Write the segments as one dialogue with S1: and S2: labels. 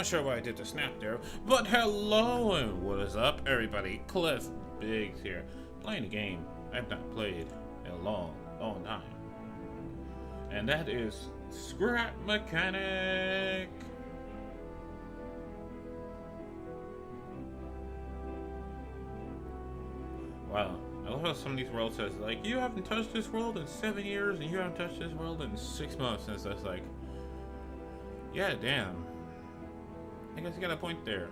S1: Not sure why I did the snap there, but hello and what is up, everybody? Cliff Biggs here, playing a game I've not played in a long time, and that is Scrap Mechanic. Wow, I love how some of these worlds says like you haven't touched this world in 7 years, and you haven't touched this world in 6 months, and it's just like, yeah, damn. I guess you got a point there.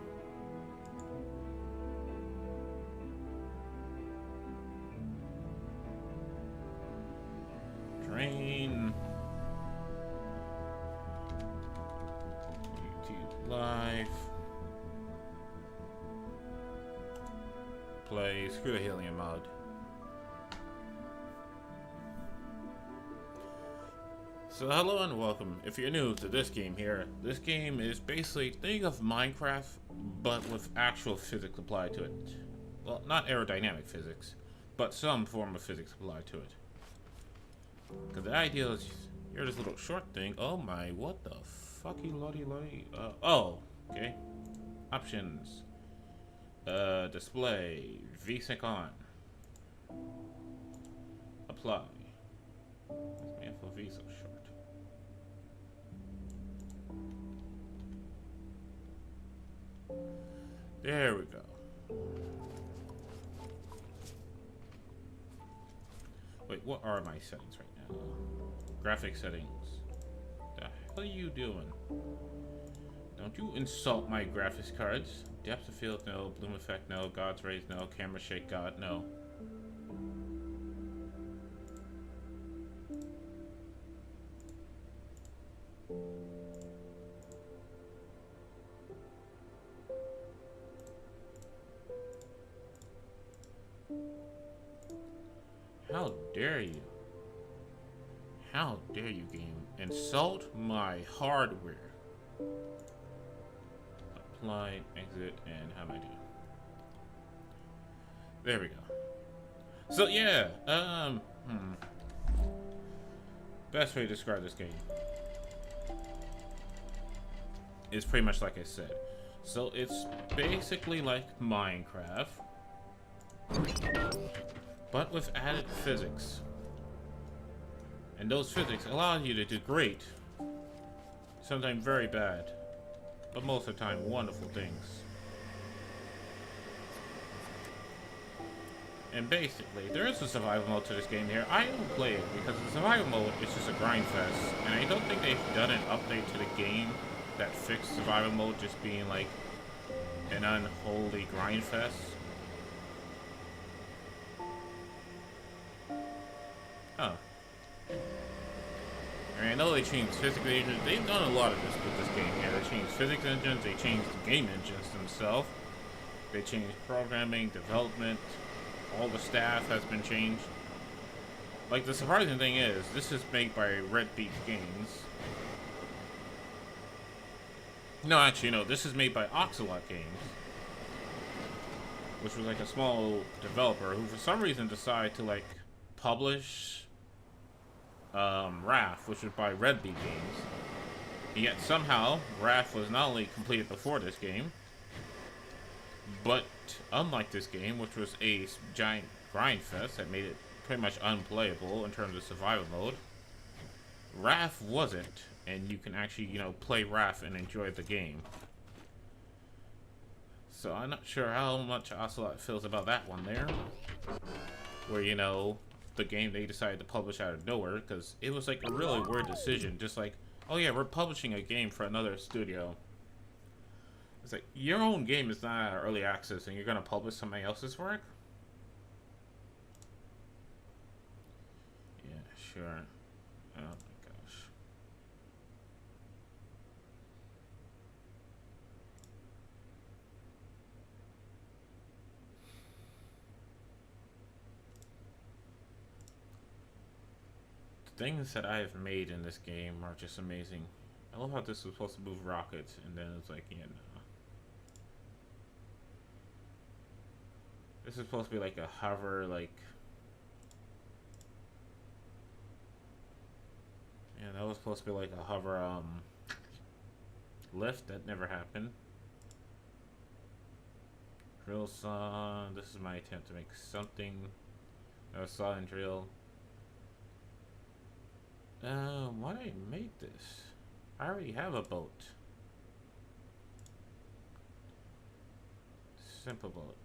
S1: Train. YouTube Live. Play. Screw the helium mod. So hello and welcome. If you're new to this game here, this game is basically, think of Minecraft, but with actual physics applied to it. Well, not aerodynamic physics, but some form of physics applied to it. Because the idea is, you're this little short thing. Oh my, what the fucky lottie. Oh, okay. Options. Display. VSync on. Apply. This man for V so short. There we go. Wait, what are my settings right now? Graphic settings. The hell are you doing? Don't you insult my graphics cards. Depth of field, no. Bloom effect, no. God's rays, no. Camera shake, God, no. How dare you? How dare you, game? Insult my hardware. Apply, exit, and how am I doing? There we go. So yeah, best way to describe this game is pretty much like I said. So it's basically like Minecraft, but with added physics. And those physics allow you to do great, sometimes very bad, but most of the time wonderful things. And basically, there is a survival mode to this game here. I don't play it because the survival mode is just a grind fest, and I don't think they've done an update to the game that fixed survival mode just being like an unholy grind fest. Huh. I know they changed physics engines. They've done a lot of this with this game. Yeah, they changed physics engines. They changed the game engines themselves. They changed programming, development. All the staff has been changed. Like, the surprising thing is, this is made by Red Beat Games. No, actually, no. This is made by Oxalot Games, which was like a small developer who, for some reason, decided to like publish Wrath, which was by Red Beat Games. And yet somehow Wrath was not only completed before this game, but unlike this game, which was a giant grind fest that made it pretty much unplayable in terms of survival mode, Wrath wasn't, and you can actually, you know, play Wrath and enjoy the game. So I'm not sure how much Ocelot feels about that one there, where, you know, the game they decided to publish out of nowhere, because it was like a really weird decision. Just like, oh yeah, we're publishing a game for another studio. It's like, your own game is not early access and you're gonna publish somebody else's work? Yeah, sure. Oh my gosh. Things that I have made in this game are just amazing. I love how this was supposed to move rockets, and then it's like, yeah, no. This is supposed to be like a hover, like... Yeah, that was supposed to be like a hover, Lift, that never happened. Drill saw, this is my attempt to make something. Saw and drill. Why did I make this? I already have a boat. Simple boat.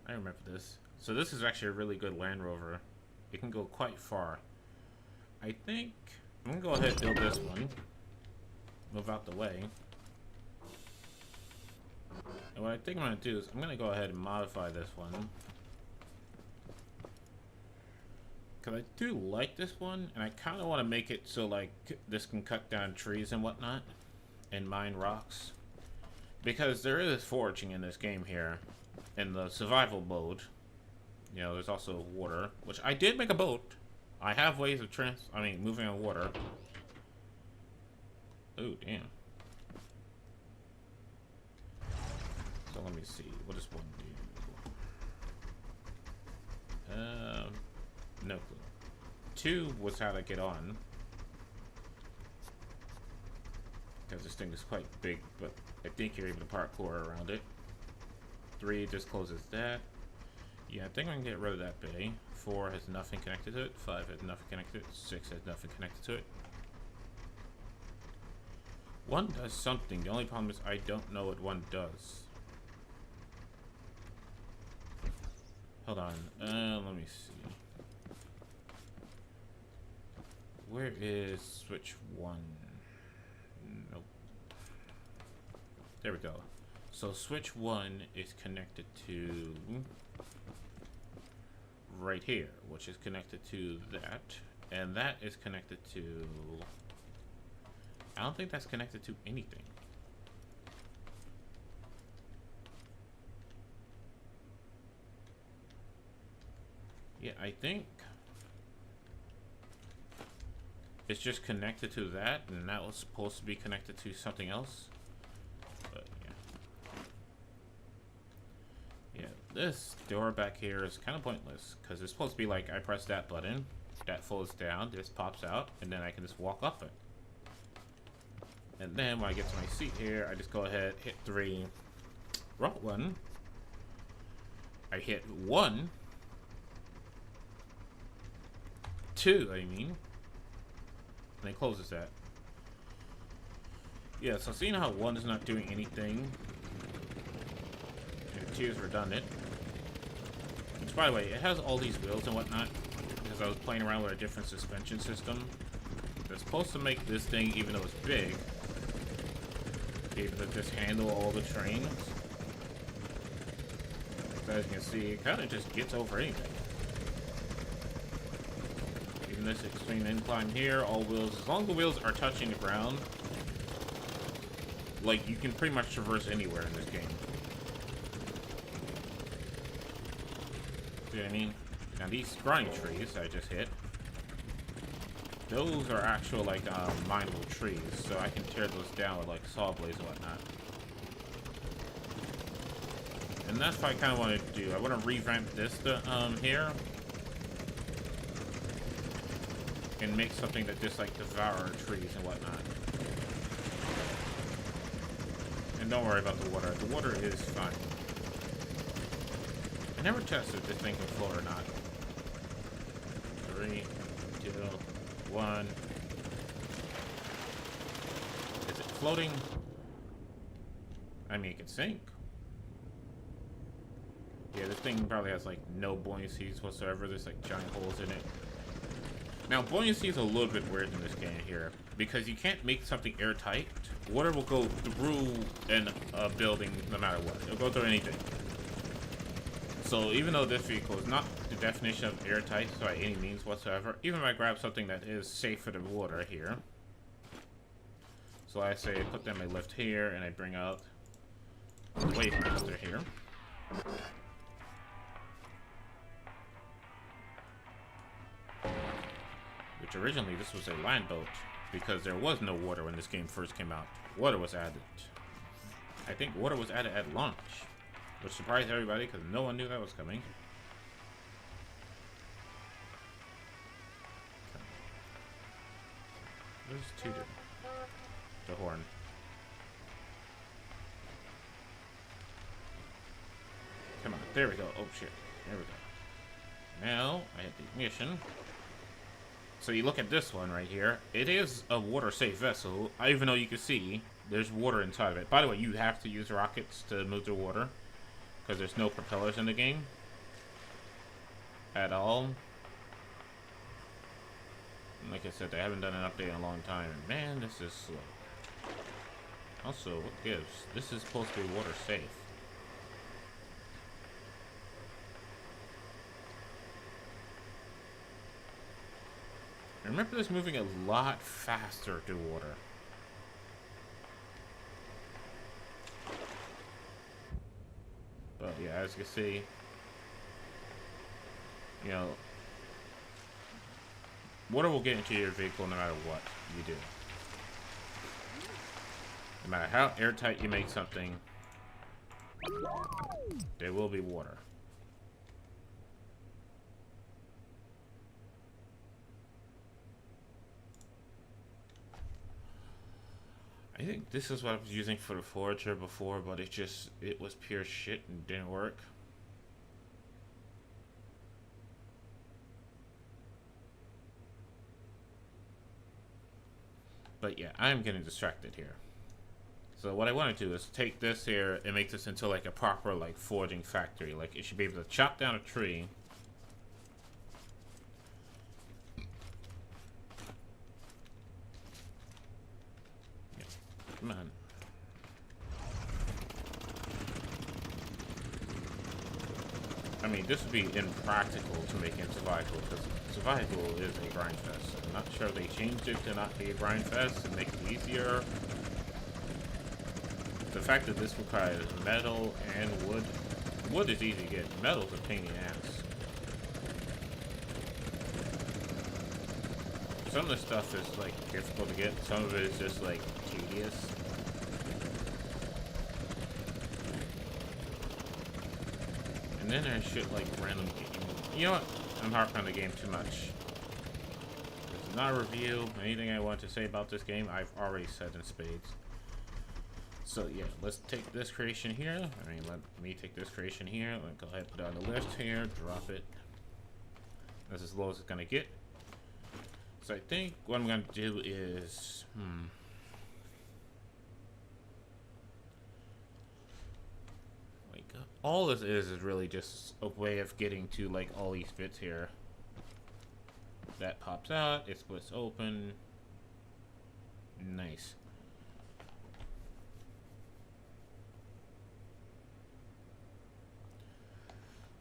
S1: I remember this. So this is actually a really good Land Rover. It can go quite far. I think I'm gonna go ahead and build this one. Move out the way. And what I think I'm gonna do is I'm gonna go ahead and modify this one. Cause I do like this one, and I kind of want to make it so like this can cut down trees and whatnot, and mine rocks. Because there is foraging in this game here, in the survival mode. You know, there's also water, which I did make a boat. I have ways of moving on water. Oh damn. So let me see. What does one do? No clue. 2 was how to get on. Because this thing is quite big, but I think you're able to parkour around it. 3 just closes that. Yeah, I think I can get rid of that bay. 4 has nothing connected to it. 5 has nothing connected to it. 6 has nothing connected to it. 1 does something. The only problem is I don't know what 1 does. Hold on. Let me see. Where is switch 1? Nope. There we go. So switch 1 is connected to right here, which is connected to that, and that is connected to, I don't think that's connected to anything. Yeah, I think it's just connected to that, and that was supposed to be connected to something else. But yeah, this door back here is kind of pointless because it's supposed to be like I press that button, that folds down, this pops out, and then I can just walk up it. And then when I get to my seat here, I just go ahead, hit 3, wrong one. I hit 1, 2, I mean. And it closes that. Yeah, so seeing how 1 is not doing anything, and 2 is redundant. Which, by the way, it has all these wheels and whatnot, because I was playing around with a different suspension system. That's supposed to make this thing, even though it's big, able to just handle all the trains. As you can see, it kind of just gets over anything. Even this extreme incline here, all wheels, as long as the wheels are touching the ground, like, you can pretty much traverse anywhere in this game. See what I mean? Now these scrying trees I just hit, those are actual, like, mineable trees, so I can tear those down with, like, saw blades and whatnot. And that's what I kind of want to do. I want to revamp this here, and make something that just, like, devour trees and whatnot. And don't worry about the water. The water is fine. I never tested if this thing can float or not. 3, 2, 1. Is it floating? I mean, it can sink. Yeah, this thing probably has, like, no buoyancies whatsoever. There's, like, giant holes in it. Now, buoyancy is a little bit weird in this game here, because you can't make something airtight. Water will go through a building no matter what. It'll go through anything. So even though this vehicle is not the definition of airtight by any means whatsoever, even if I grab something that is safe for the water here. So I say I put them a lift here, and I bring out the Wave Master here. Which originally this was a land boat, because there was no water when this game first came out. Water was added. I think water was added at launch, which surprised everybody because no one knew that was coming. What does 2 do? The horn. Come on, there we go. Oh shit, there we go. Now, I have the ignition. So you look at this one right here. It is a water-safe vessel, even though you can see there's water inside of it. By the way, you have to use rockets to move the water, because there's no propellers in the game at all. And like I said, they haven't done an update in a long time. And man, this is slow. Also, what gives? This is supposed to be water-safe. I remember this moving a lot faster through water. But yeah, as you can see, you know, water will get into your vehicle no matter what you do. No matter how airtight you make something, there will be water. I think this is what I was using for the Forager before, but it was pure shit and didn't work. But yeah, I'm getting distracted here. So what I want to do is take this here and make this into like a proper like forging factory. Like it should be able to chop down a tree. Yeah. Come on. I mean, this would be impractical to make in survival, because survival is a grind fest. I'm not sure they changed it to not be a grind fest and make it easier. The fact that this requires metal and wood. Wood is easy to get. Metal's a pain in the ass. Some of the stuff is like difficult to get. Some of it is just like tedious. And then there's shit like random. You know what? I'm harping on the game too much. This is not a review. Anything I want to say about this game, I've already said in spades. So yeah, let's take this creation here. I mean, let me take this creation here. Let me go ahead and put it on the list here. Drop it. That's as low as it's gonna get. So I think what I'm gonna do is, wake up. All this is really just a way of getting to like all these bits here. That pops out. It splits open. Nice.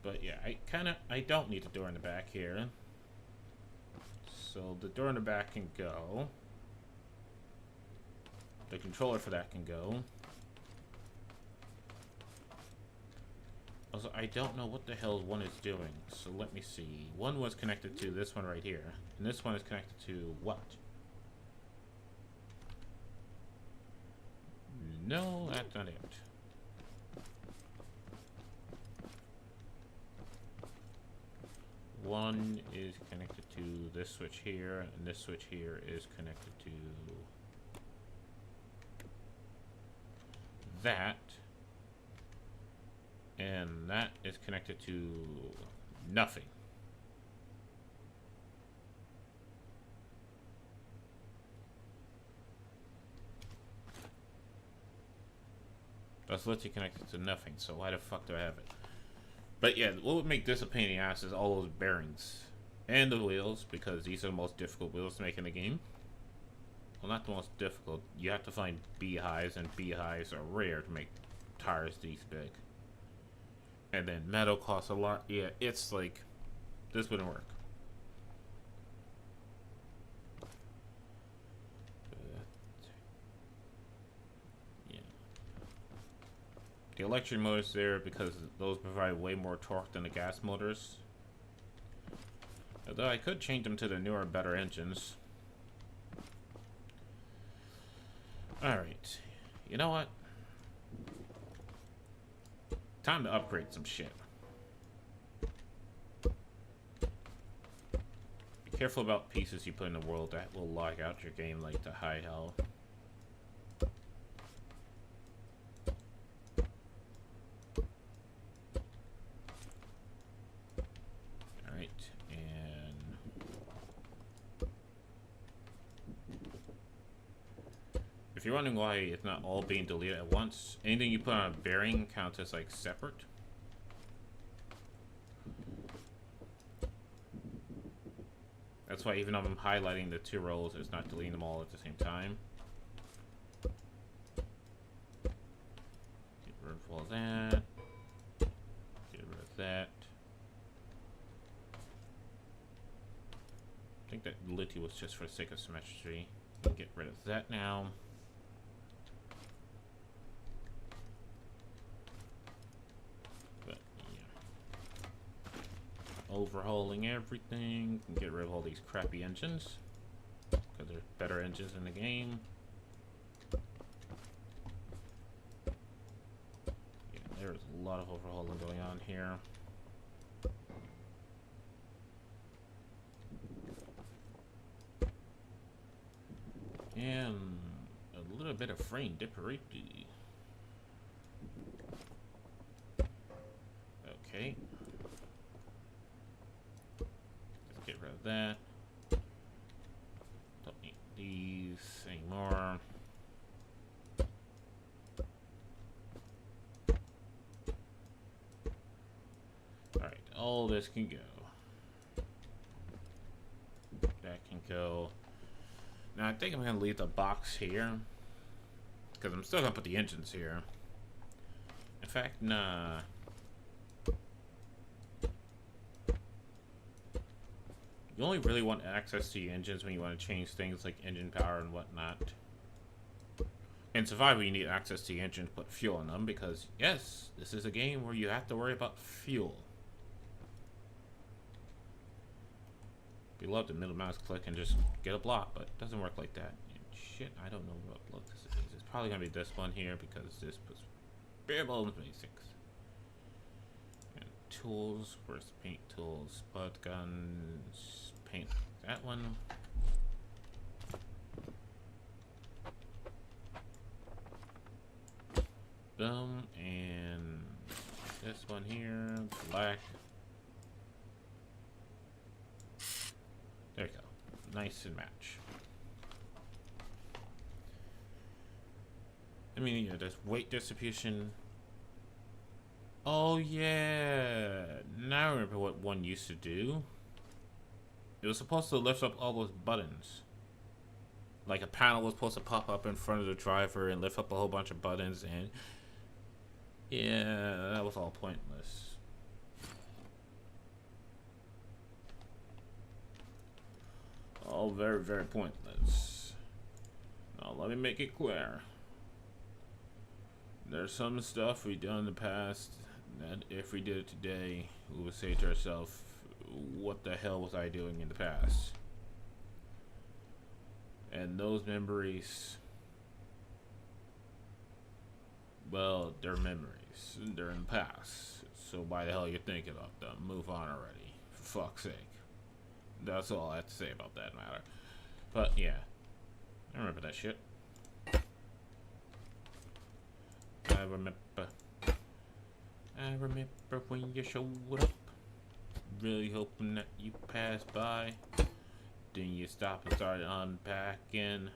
S1: But yeah, I don't need the door in the back here. So the door in the back can go. The controller for that can go. Also, I don't know what the hell one is doing. So let me see. One was connected to this one right here. And this one is connected to what? No, that's not it. One is connected to this switch here, and this switch here is connected to that, and that is connected to nothing. That's literally connected to nothing, so why the fuck do I have it? But yeah, what would make this a pain in the ass is all those bearings. And the wheels, because these are the most difficult wheels to make in the game. Well, not the most difficult. You have to find beehives, and beehives are rare to make tires these big. And then metal costs a lot. Yeah, it's like, this wouldn't work. The electric motors there because those provide way more torque than the gas motors. Although I could change them to the newer, better engines. Alright. You know what? Time to upgrade some shit. Careful about pieces you put in the world that will log out your game, like the high hell. Alright, and if you're wondering why it's not all being deleted at once, anything you put on a bearing counts as like separate. That's why even though I'm highlighting the 2 rows, it's not deleting them all at the same time. Get rid of all that. Get rid of that. I think that Litty was just for the sake of symmetry. Get rid of that now. But yeah. Overhauling everything. Can get rid of all these crappy engines, because there's better engines in the game. Yeah, there's a lot of overhauling going on here. And a little bit of frame dipperity. Okay. Let's get rid of that. Don't need these anymore. Alright, all this can go. That can go. Now I think I'm gonna leave the box here, because I'm still gonna put the engines here. In fact, nah. You only really want access to the engines when you want to change things like engine power and whatnot. In Survival, you need access to the engine to put fuel in them, because yes, this is a game where you have to worry about fuel. You love the middle mouse click and just get a block, but it doesn't work like that. And shit, I don't know what block this is. It's probably gonna be this one here, because this was bare bones basics. And tools, where's the paint tools? Spud guns, paint that one. Boom, and this one here, black. There you go. Nice and match. I mean, yeah, there's weight distribution. Oh, yeah. Now I remember what one used to do. It was supposed to lift up all those buttons. Like a panel was supposed to pop up in front of the driver and lift up a whole bunch of buttons, and yeah, that was all pointless. All very, very pointless. Now, let me make it clear. There's some stuff we've done in the past that if we did it today, we would say to ourselves, what the hell was I doing in the past? And those memories, well, they're memories. They're in the past. So why the hell are you thinking about them? Move on already. For fuck's sake. That's all I have to say about that matter. But yeah, I remember that shit. I remember when you showed up, really hoping that you passed by. Then you stopped and started unpacking.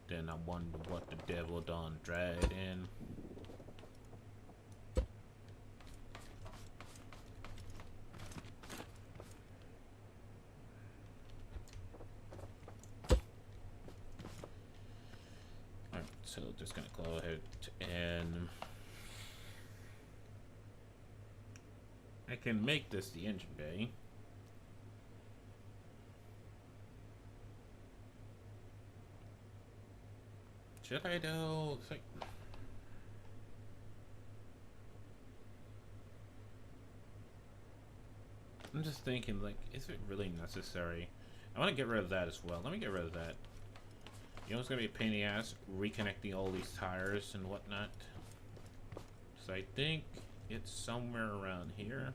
S1: Then I wonder what the devil done dragged in. So just gonna go ahead and I can make this the engine bay. Should I though? It's like, I'm just thinking, like, is it really necessary? I want to get rid of that as well. Let me get rid of that. You know it's gonna be a pain in the ass reconnecting all these tires and whatnot. So I think it's somewhere around here.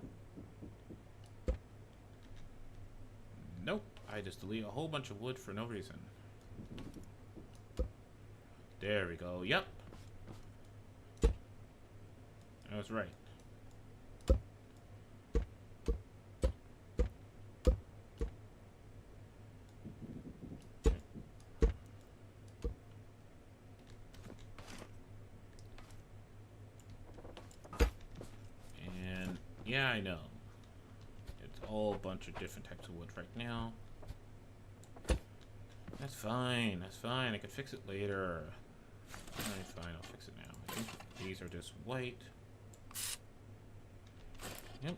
S1: Nope, I just delete a whole bunch of wood for no reason. There we go. Yep. I was right. And yeah, I know. It's all a bunch of different types of wood right now. That's fine. That's fine. I can fix it later. Alright, fine. I'll fix it now. I think these are just white. Yep.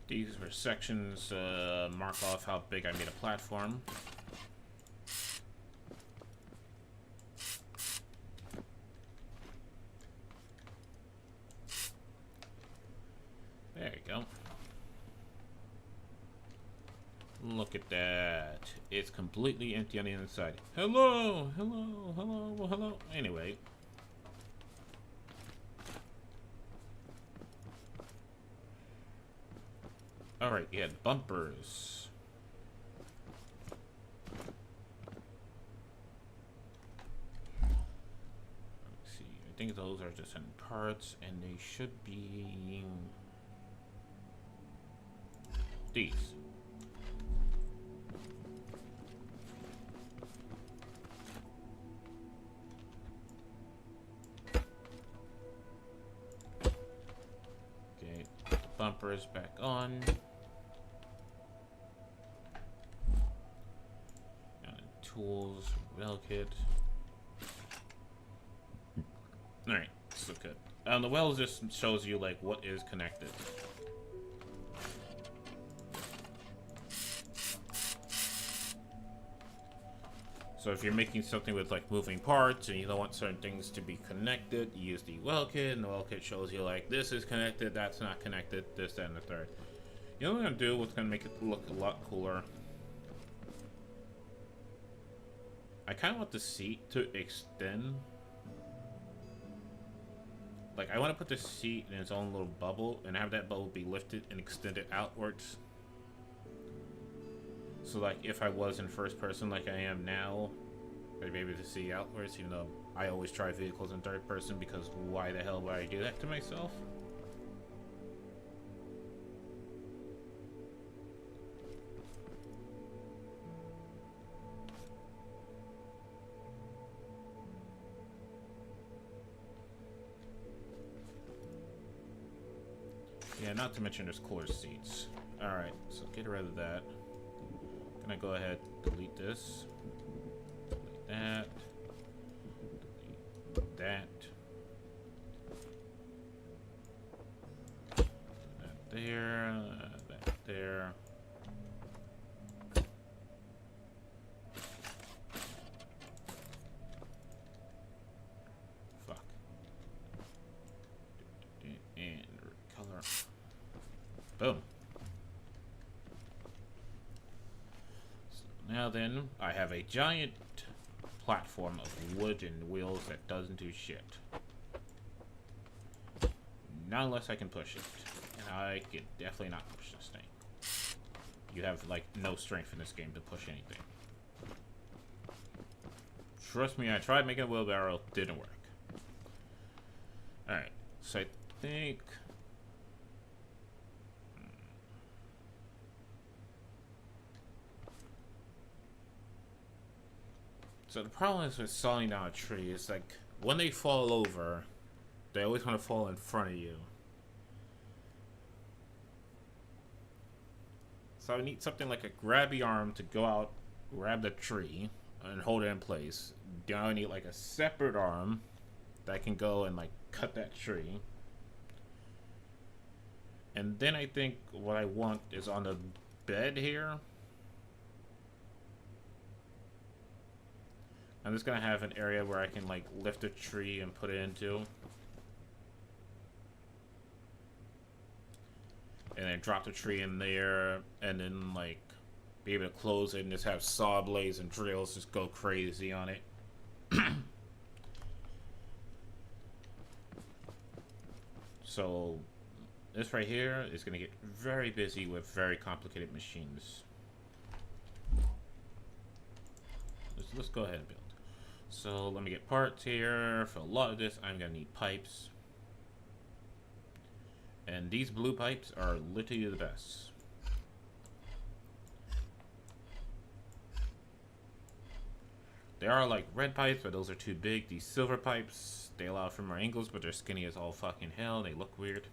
S1: These were sections, mark off how big I made a platform. There you go. Look at that. It's completely empty on the inside. Hello! Hello! Hello! Hello! Anyway. Alright, you had bumpers. Let's see. I think those are just in parts, and they should be these. Okay, put the bumpers back on. Tools, well kit. Alright, so good. The well just shows you like what is connected. So if you're making something with like moving parts and you don't want certain things to be connected, you use the well kit, and the well kit shows you like this is connected, that's not connected, this, that, and the third. You know what I'm gonna do? What's gonna make it look a lot cooler? I kind of want the seat to extend. Like, I want to put the seat in its own little bubble and have that bubble be lifted and extended outwards. So, like, if I was in first person like I am now, I'd be able to see outwards, even though I always try vehicles in third person, because why the hell would I do that to myself? Yeah, not to mention there's cooler seats. Alright, so get rid of that. Gonna go ahead, delete this. Delete that. Delete that. That there. That there. Fuck. And color. Boom. So now then, I have a giant platform of wood and wheels that doesn't do shit. Not unless I can push it. And I can definitely not push this thing. You have, like, no strength in this game to push anything. Trust me, I tried making a wheelbarrow, didn't work. Alright, so I think... So the problem is with sawing down a tree is like when they fall over, they always want to fall in front of you. So I need something like a grabby arm to go out, grab the tree, and hold it in place. Now I need like a separate arm that can go and like cut that tree. And then I think what I want is on the bed here. I'm just gonna have an area where I can like lift a tree and put it into. And then drop the tree in there, and then like be able to close it and just have saw blades and drills just go crazy on it. So this right here is going to get very busy with very complicated machines. Let's go ahead and build. So let me get parts here. For a lot of this, I'm going to need pipes. And these blue pipes are literally the best. There are like red pipes, but those are too big. These silver pipes, they allow for more angles, but they're skinny as all fucking hell. They look weird.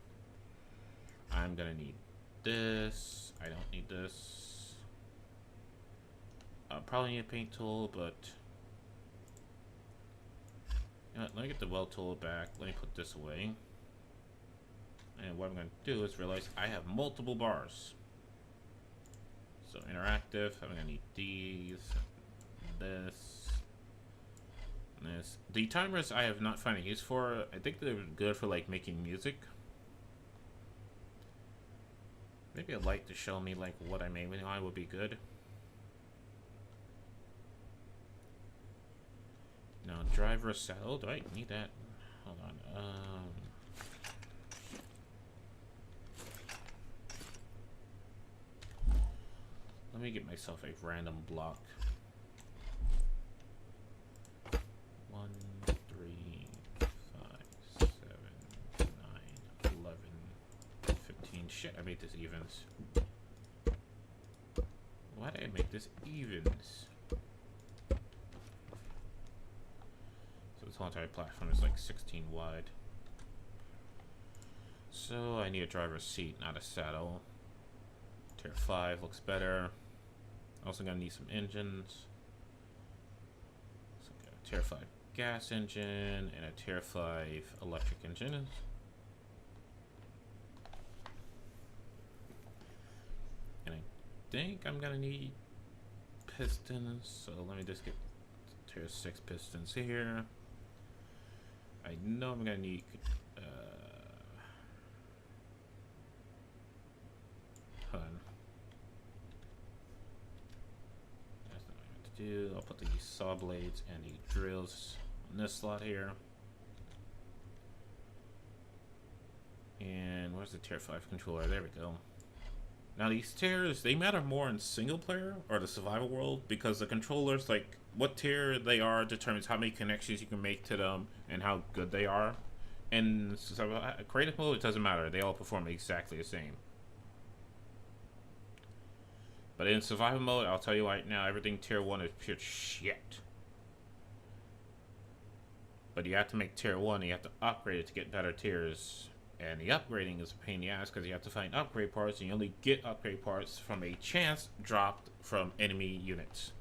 S1: I'm gonna need this. I don't need this. I'll probably need a paint tool, but you know what, let me get the weld tool back. Let me put this away. And what I'm gonna do is realize I have multiple bars. So interactive, I'm gonna need these, this, and this. The timers I have not found a use for. I think they're good for like making music. Maybe a light to show me like what I made with I would be good. Now driver saddle, do I need that? Hold on. Let me get myself a random block. 1, 3, 5, 7, 9, 11, 15. Shit, I made this evens. Why did I make this evens? So this whole entire platform is like 16 wide. So I need a driver's seat, not a saddle. Tier 5 looks better. Also gonna need some engines. So got a Tier 5 gas engine and a Tier 5 electric engine. And I think I'm gonna need pistons, so let me just get Tier 6 pistons here. I know I'm gonna need hold on. That's not what I meant to do. I'll put the saw blades and the drills on this slot here. And where's the Tier 5 controller? There we go. Now these tiers, they matter more in single player or the survival world because the controllers, like what tier they are determines how many connections you can make to them and how good they are. In creative mode, it doesn't matter. They all perform exactly the same. But in survival mode, I'll tell you right now, everything tier 1 is pure shit. But you have to make tier 1, and you have to upgrade it to get better tiers. And the upgrading is a pain in the ass because you have to find upgrade parts, and you only get upgrade parts from a chance dropped from enemy units.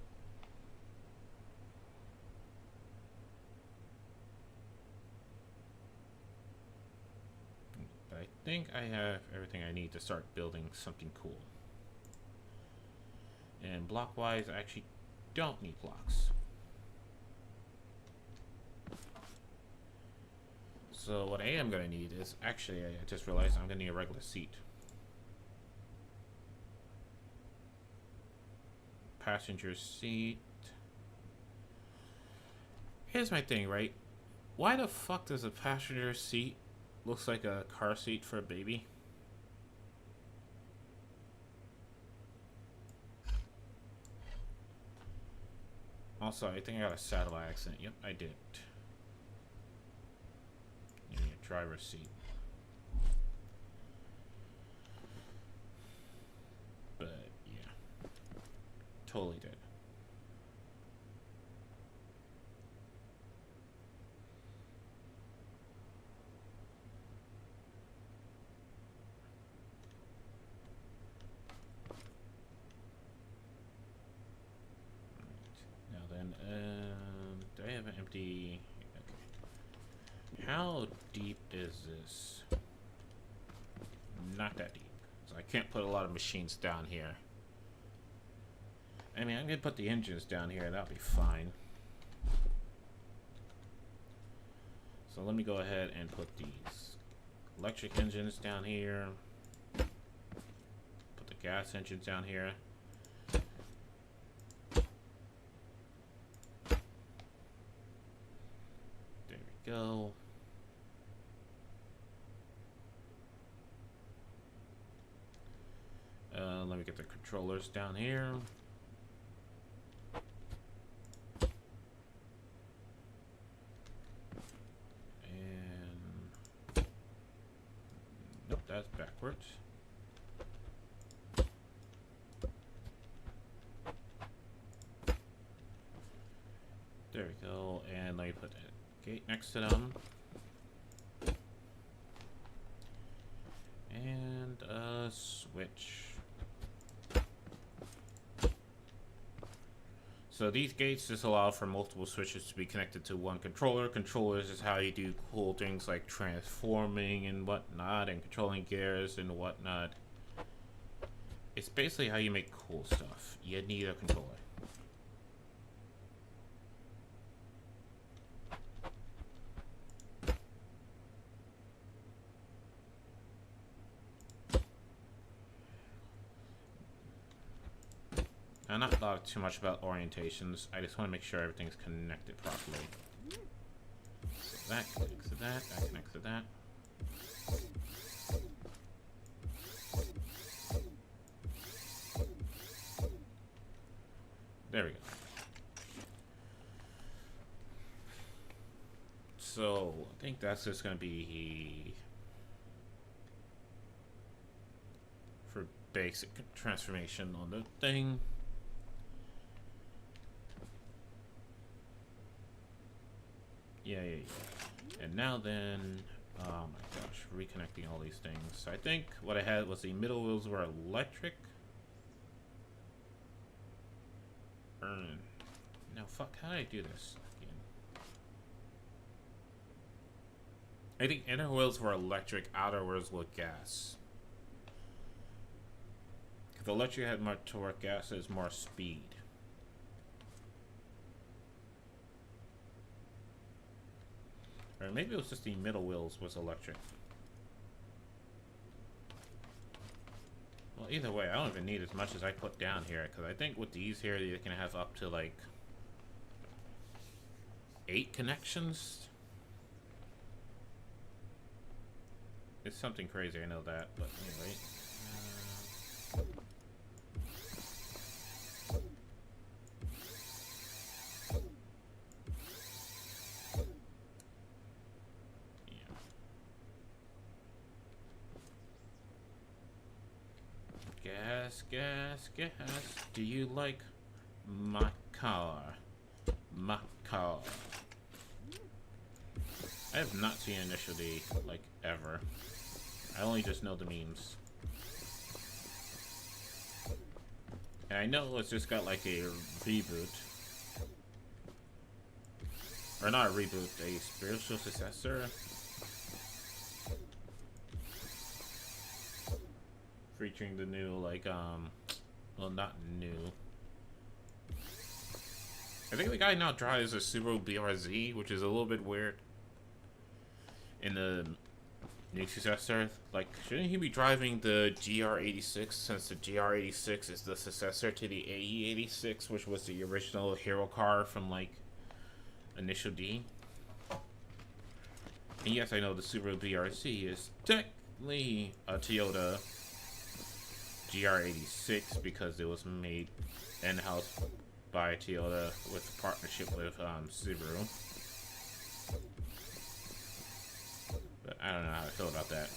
S1: But I think I have everything I need to start building something cool. And block-wise, I actually don't need blocks. So what I am going to need is, actually, I just realized I'm going to need a regular seat. Passenger seat. Here's my thing, right? Why the fuck does a passenger seat looks like a car seat for a baby? Also, I think I got a saddle accident. Yep, I did. You need a driver's seat. But, yeah. Totally did. Do I have an empty? Okay. How deep is this? Not that deep. So I can't put a lot of machines down here. I mean, I'm gonna put the engines down here. That'll be fine. So let me go ahead and put these electric engines down here. Put the gas engines down here. Go. controllers down here. And nope, that's backwards. There we go, and let me put a gate next to them. And a switch. So these gates just allow for multiple switches to be connected to one controller. Controllers is how you do cool things like transforming and whatnot, and controlling gears and whatnot. It's basically how you make cool stuff. You need a controller. I'm not thought too much about orientations. I just want to make sure everything's connected properly. So that connects to that, that connects to that. There we go. So I think that's just going to be for basic transformation on the thing. Yeah. And now then, oh my gosh, reconnecting all these things. I think what I had was the middle wheels were electric. No, fuck, how did I do this again? I think inner wheels were electric, outer wheels were gas. Because electric had more torque, gas has more speed. Or maybe it was just the middle wheels was electric. Well, either way, I don't even need as much as I put down here, because I think with these here, you can have up to like 8 connections. It's something crazy, I know that, but anyway. Gas. Do you like my car? My car. I have not seen Initial D, like, ever. I only just know the memes. And I know it's just got, like, a reboot. Or not a reboot, a spiritual successor. Featuring the new, like, well, not new. I think the guy now drives a Subaru BRZ, which is a little bit weird. In the new successor, like, shouldn't he be driving the GR86, since the GR86 is the successor to the AE86, which was the original hero car from, like, Initial D? And yes, I know the Subaru BRZ is technically a Toyota GR86 because it was made in-house by Toyota with a partnership with Subaru. But I don't know how I feel about that.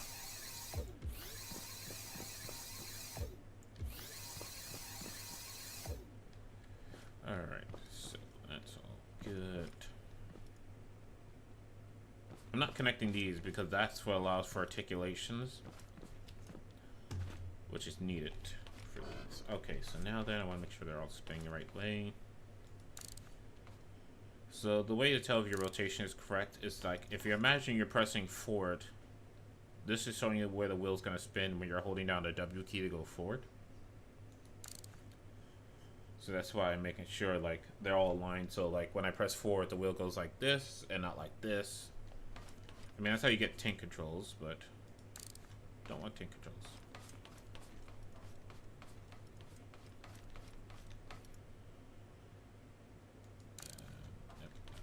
S1: Alright, so that's all good. I'm not connecting these because that's what allows for articulations, which is needed for these. Okay, so now then I want to make sure they're all spinning the right way. So the way to tell if your rotation is correct is like, if you're imagining you're pressing forward, this is showing you where the wheel's going to spin when you're holding down the W key to go forward. So that's why I'm making sure like they're all aligned. So like when I press forward, the wheel goes like this and not like this. I mean, that's how you get tank controls, but don't want tank controls.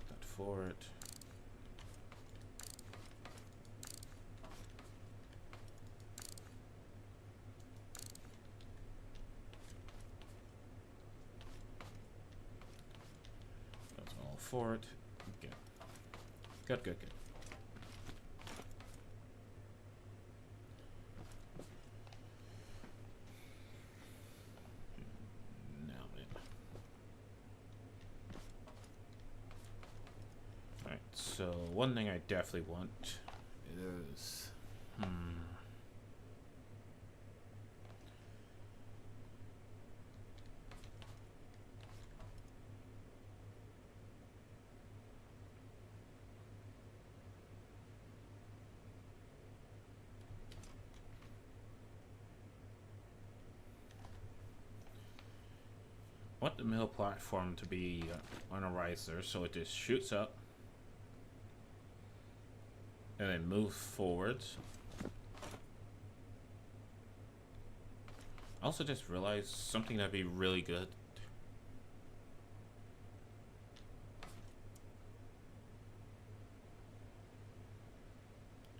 S1: That forward. forward. Good. Good, good, good. Now then. Alright, so one thing I definitely want is... want the middle platform to be on a riser, so it just shoots up and then moves forwards. I also just realized something that'd be really good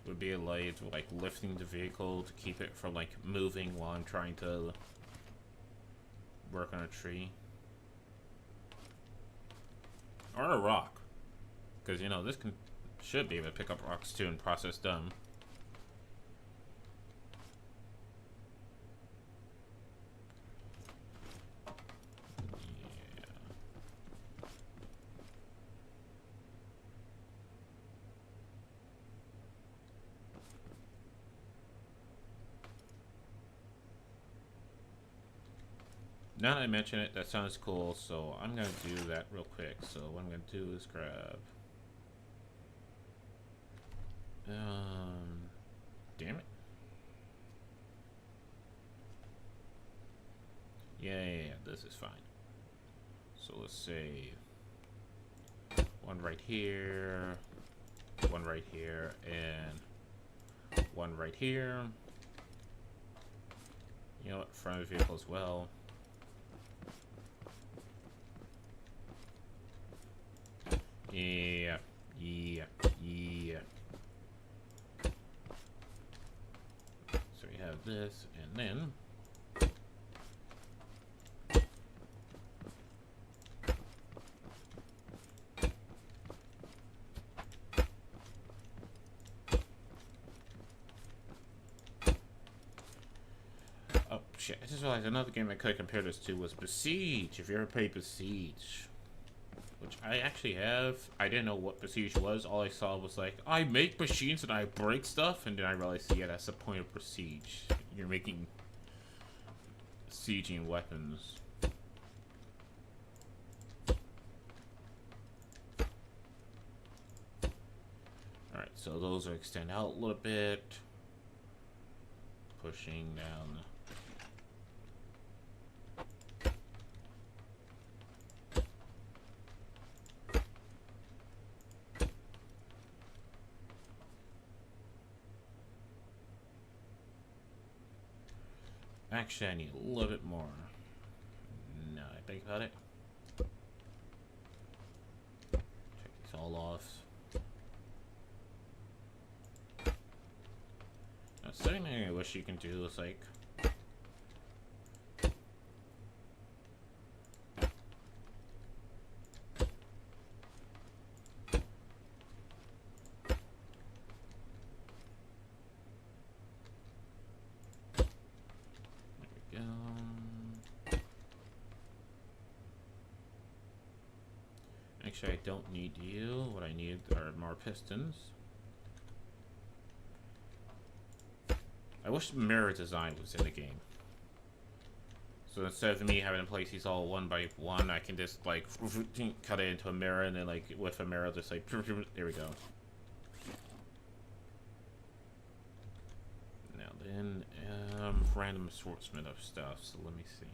S1: would be a light like lifting the vehicle to keep it from like moving while I'm trying to work on a tree. Or a rock. Because, you know, this should be able to pick up rocks too and process them. Yeah. Now that I mention it, that sounds cool, so I'm going to do that real quick. So what I'm going to do is grab... damn it. Yeah, this is fine. So let's say one right here, one right here, and one right here. You know what, front of the vehicle as well. Yeah. So we have this, and then oh shit! I just realized another game I could compare this to was Besiege. If you ever played Besiege. Which I actually have. I didn't know what Besiege was. All I saw was like, I make machines and I break stuff, and then I realized, yeah, that's the point of Besiege. You're making sieging weapons. Alright, so those are extend out a little bit. Pushing down. Actually, I need a little bit more. Now I think about it. Check these all off. Now, something I wish you can do is like... Actually, I don't need you. What I need are more pistons. I wish the mirror design was in the game. So instead of me having to place these all one by one, I can just like cut it into a mirror and then like with a mirror just like there we go. Now then, random assortment of stuff. So let me see.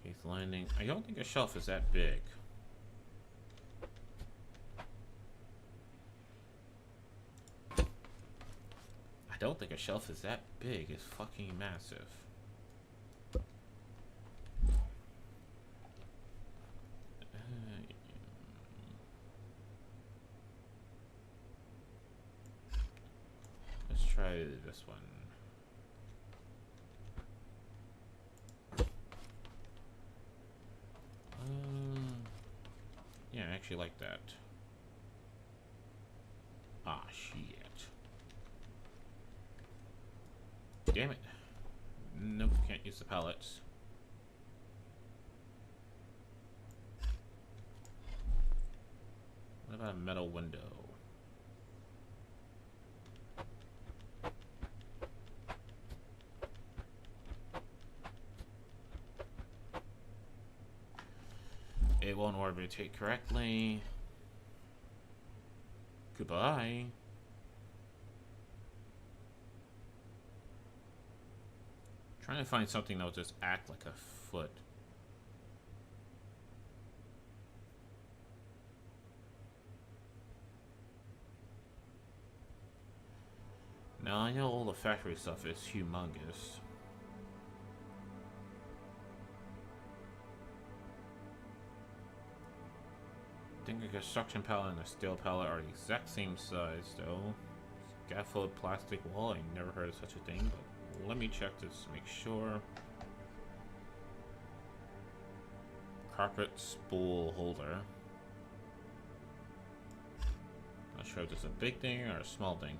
S1: Case landing. I don't think a shelf is that big. I don't think a shelf is that big. It's fucking massive. Let's try this one. actually like that. Ah, shit. Damn it. Nope, can't use the pallets. What about a metal window? It won't orbitate correctly. Goodbye. Trying to find something that will just act like a foot. Now I know all the factory stuff is humongous. I think a construction pallet and a steel pallet are the exact same size though. Scaffold plastic wall, I never heard of such a thing, but let me check this to make sure. Carpet spool holder. Not sure if this is a big thing or a small thing.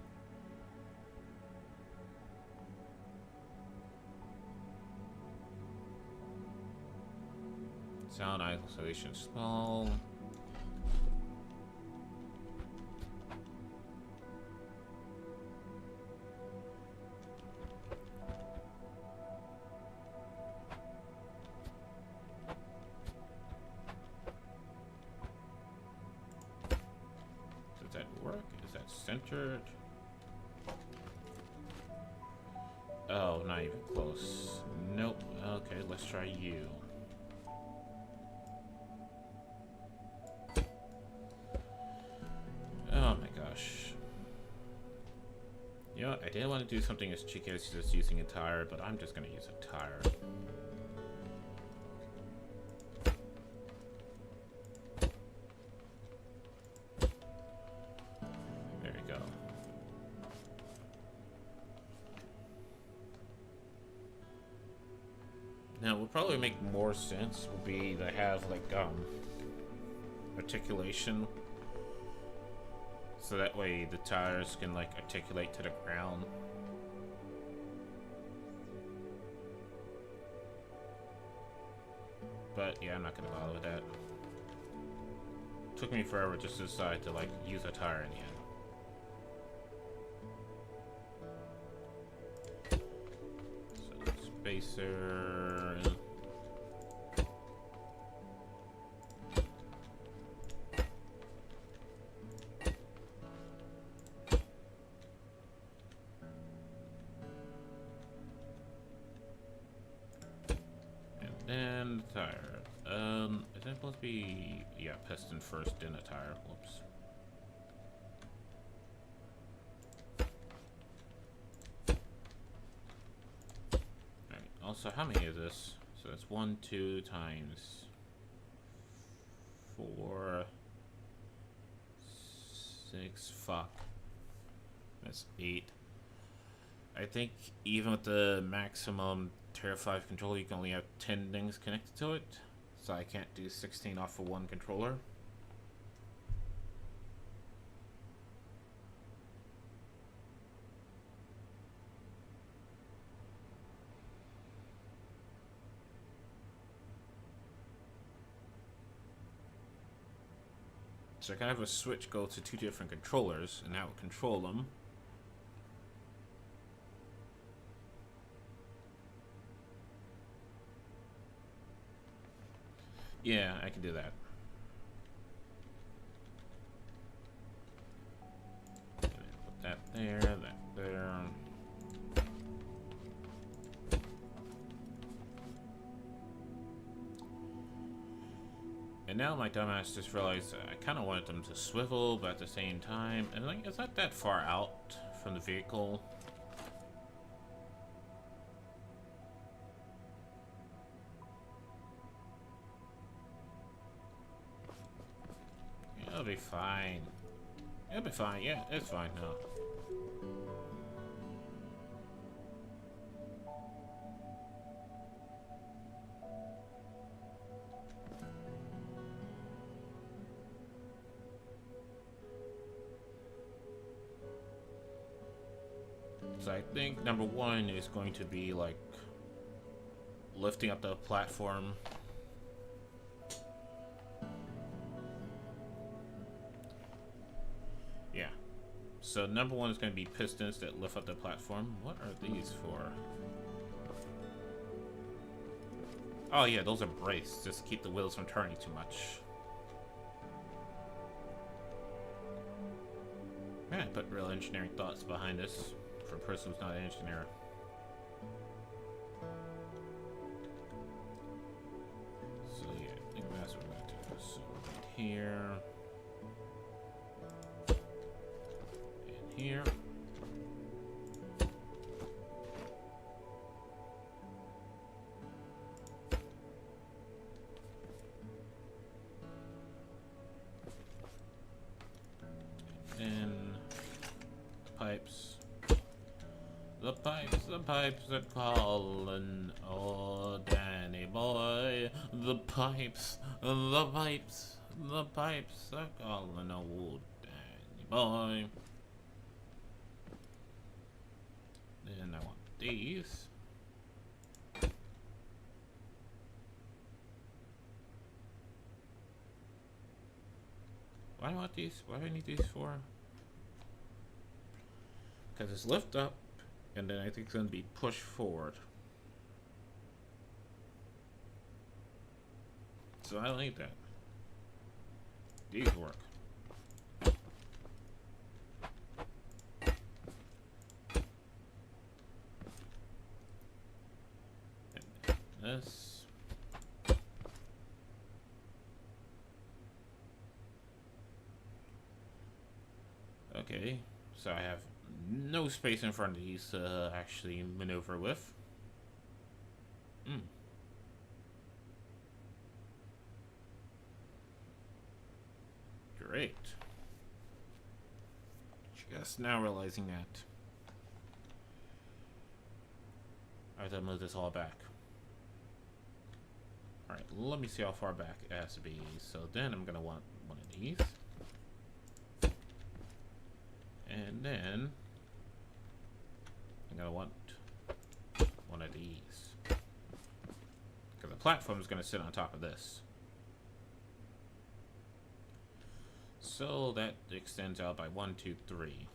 S1: Sound isolation small. Does that work? Is that centered? Oh, not even close. Nope. Okay, let's try you. Oh my gosh. You know what? I didn't want to do something as cheeky as just using a tire, but I'm just gonna use a tire. There we go. Now, what would probably make more sense would be to have like articulation. So that way the tires can like articulate to the ground. But yeah, I'm not gonna bother with that. Took me forever just to decide to like use a tire in the end. So spacer. And the tire. Is that supposed to be, yeah, piston first, then a tire. Whoops. Alright, also, how many is this? So that's 1, 2 times 4, 6, fuck. That's 8. I think even with the maximum Terra 5 controller, you can only have 10 things connected to it. So I can't do 16 off of one controller. So I can have a switch go to 2 different controllers, and that will control them. Yeah, I can do that. Put that there, that there. And now my dumbass just realized I kind of wanted them to swivel, but at the same time, and like, it's not that far out from the vehicle. It'll be fine. It'll be fine. Yeah, it's fine now. So I think number one is going to be like lifting up the platform. Yeah. So number one is going to be pistons that lift up the platform. What are these for? Oh yeah, those are brakes, just to keep the wheels from turning too much. Man, I put real engineering thoughts behind this for a person who's not an engineer. So yeah, I think that's what we're gonna do. So right here. And here. The pipes are calling, oh Danny boy. The pipes are calling, oh Danny boy. Then I want these. Why do I want these? What do I need these for? Because it's lift up. And then I think it's going to be pushed forward. So I don't need that. These work. And this. Okay, so I have no space in front of these to actually maneuver with. Great. Just now realizing that. I have to move this all back. Alright, let me see how far back it has to be. So then I'm going to want one of these. And then I'm going to want one of these. Because the platform is going to sit on top of this. So that extends out by 1, 2, 3.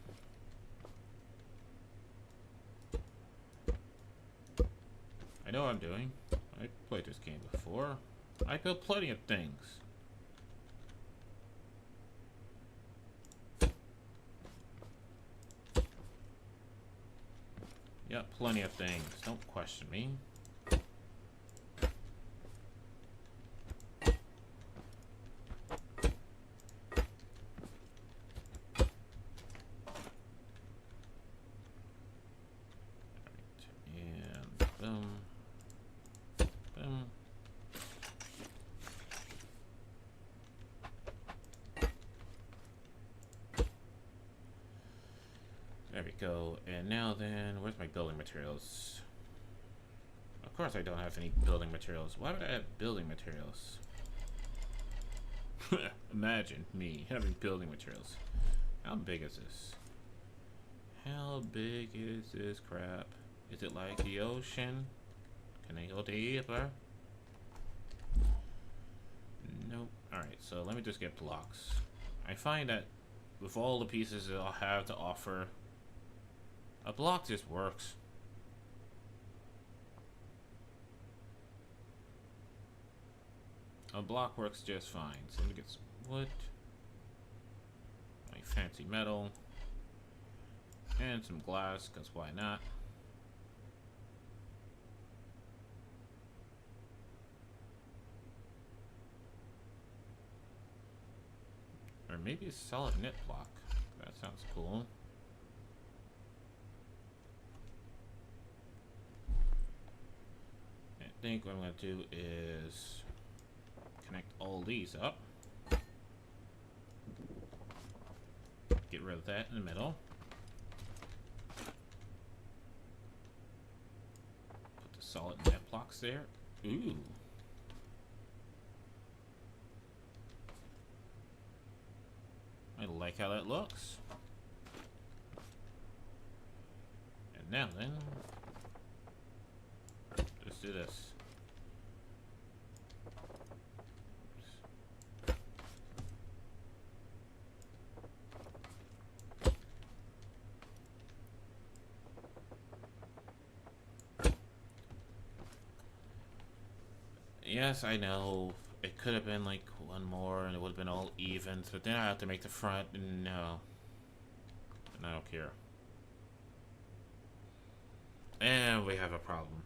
S1: I know what I'm doing. I played this game before. I built plenty of things. Yeah, plenty of things. Don't question me. There we go. And now then, where's my building materials? Of course I don't have any building materials. Why would I have building materials? Imagine me having building materials. How big is this? How big is this crap? Is it like the ocean? Can I go deeper? Nope. Alright, so let me just get blocks. I find that with all the pieces that I'll have to offer, a block just works. A block works just fine. So let me get some wood, my fancy metal, and some glass, because why not? Or maybe a solid knit block. That sounds cool. I think what I'm going to do is connect all these up. Get rid of that in the middle. Put the solid net blocks there. Ooh. I like how that looks. And Now then, let's do this. Yes, I know. It could have been like one more and it would have been all even, but then I have to make the front, and no. And I don't care. And we have a problem.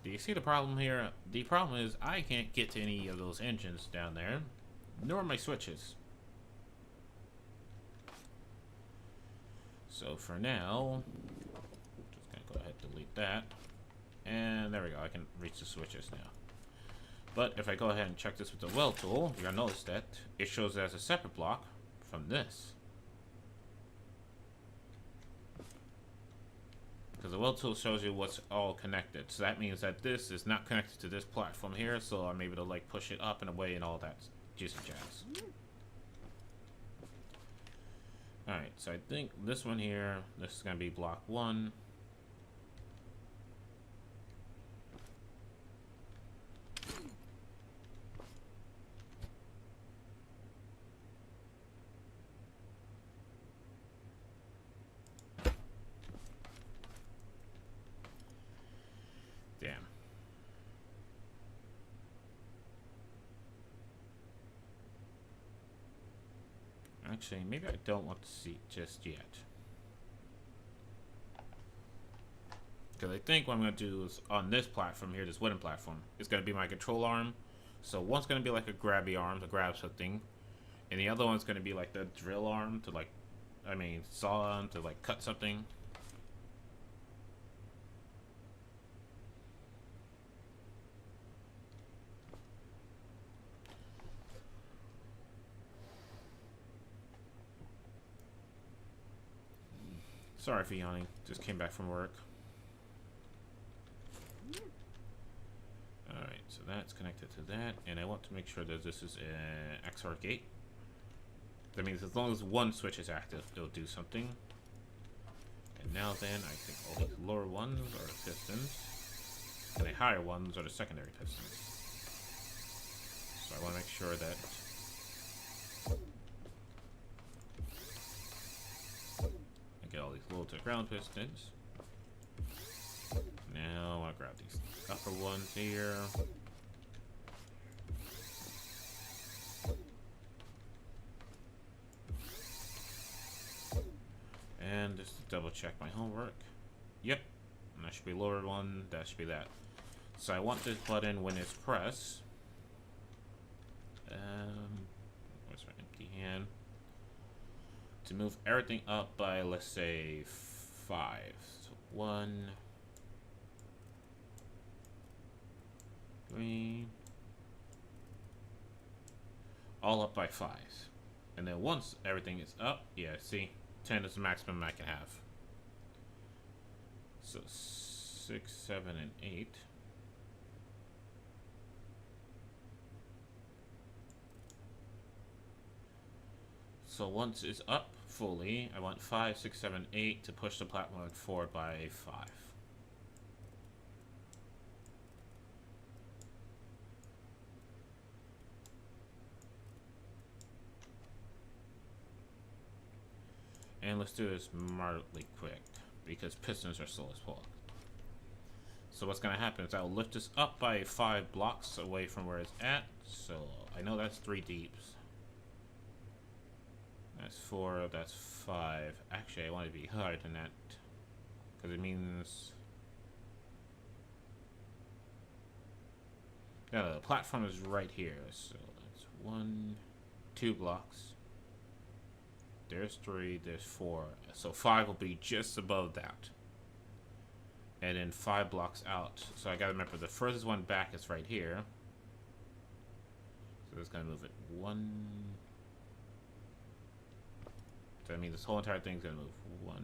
S1: Do you see the problem here? The problem is I can't get to any of those engines down there, nor my switches. So for now, just gonna go ahead and delete that. And there we go, I can reach the switches now. But if I go ahead and check this with the weld tool, you'll notice that it shows it as a separate block from this. Because the weld tool shows you what's all connected. So that means that this is not connected to this platform here, so I'm able to like push it up and away and all that juicy jazz. Alright, so I think this one here, this is going to be block 1. Damn. Actually, maybe I don't want to see it just yet. Because I think what I'm going to do is on this platform here, this wooden platform, it's going to be my control arm. So one's going to be like a grabby arm to grab something. And the other one's going to be like the drill arm to like, saw on to like cut something. Sorry for yawning, just came back from work. Alright, so that's connected to that, and I want to make sure that this is an XOR gate. That means as long as one switch is active, it'll do something. And now then, I think all the lower ones are the pistons, and the higher ones are the secondary pistons. So I want to make sure that I get all these low to ground pistons. Now I'll grab these upper ones here. And just to double check my homework. Yep. And that should be lower one, that should be that. So I want this button when it's pressed. Where's my empty hand? To move everything up by, let's say, 5. So 1, 3, all up by 5. And then once everything is up, yeah, see, 10 is the maximum I can have. So 6, 7, and 8. So once it's up fully, I want 5, 6, 7, 8 to push the platform forward by 5. And let's do this moderately quick, because pistons are slow as fuck. So what's going to happen is I'll lift this up by 5 blocks away from where it's at. So I know that's 3 deeps. That's 4, that's 5. Actually, I want it to be higher than that, because it means... Yeah, the platform is right here. So that's 1, 2 blocks. There's 3, there's 4. So 5 will be just above that. And then 5 blocks out. So I gotta remember the furthest one back is right here. So that's gonna move it 1. So that means this whole entire thing's gonna move 1,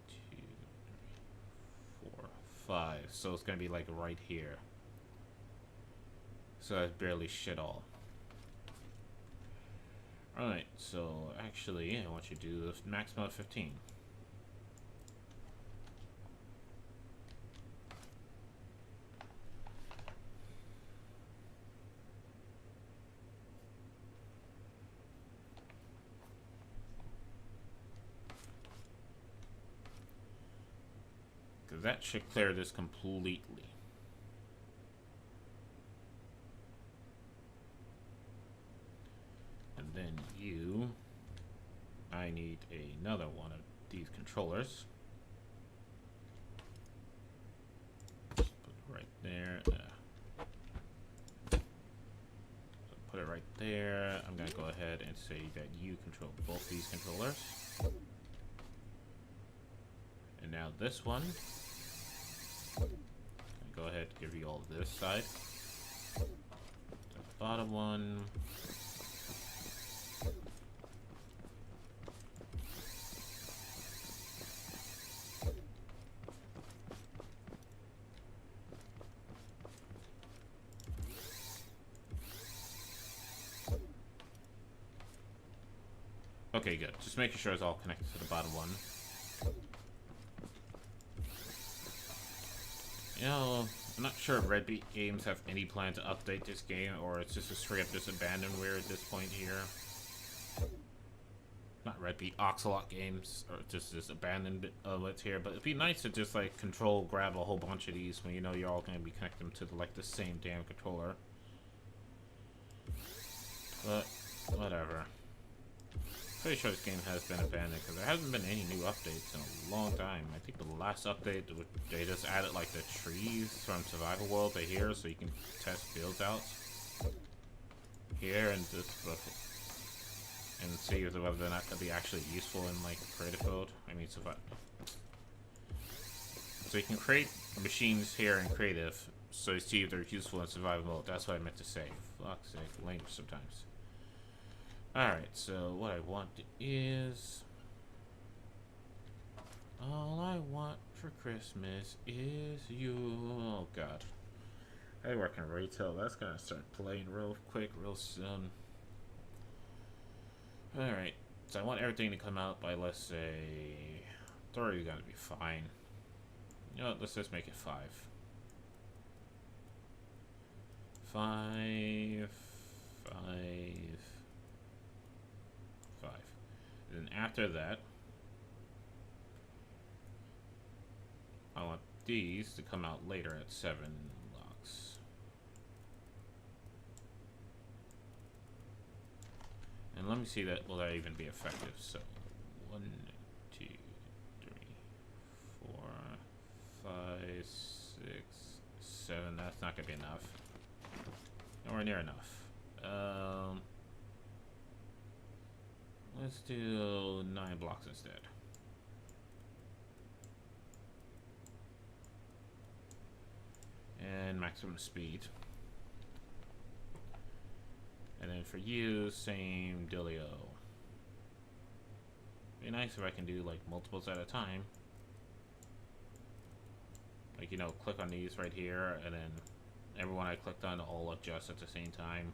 S1: 2, 3, 4, 5. So it's gonna be like right here. So that's barely shit all. Alright, so actually, I want you to do the maximum of 15. Because that should clear this completely. And then you... I need another one of these controllers. Put it right there. So put it right there. I'm going to go ahead and say that you control both these controllers. And now this one. Go ahead and give you all this side. The bottom one. Okay, good. Just making sure it's all connected to the bottom one. You know, I'm not sure if Red Beat Games have any plan to update this game, or it's just a straight up just abandonware at this point here. Not Red Beat, Oxalot Games, or just this abandoned of it here. But it'd be nice to just like grab a whole bunch of these when you know you're all going to be connecting them to like the same damn controller. But whatever. Pretty sure this game has been abandoned because there hasn't been any new updates in a long time. I think the last update, they just added like the trees from Survival World to here so you can test builds out here and just and see whether or not that'd be actually useful in like creative mode. I mean, so you can create machines here in creative, so you see if they're useful in survival mode. That's what I meant to say. Fuck's sake, language sometimes. Alright, so what I want is... all I want for Christmas is you. Oh god. I work in retail. That's gonna start playing real quick, real soon. Alright, so I want everything to come out by, let's say... 30 is gonna be fine. You know what, let's just make it 5. 5... 5. And then after that, I want these to come out later at 7 blocks. And let me see that, will that even be effective? So, 1, 2, 3, 4, 5, 6, 7. That's not gonna be enough. Nowhere near enough. Let's do 9 blocks instead. And maximum speed. And then for you, same dealio. Be nice if I can do like multiples at a time. Like, you know, click on these right here, and then everyone I clicked on all adjust at the same time.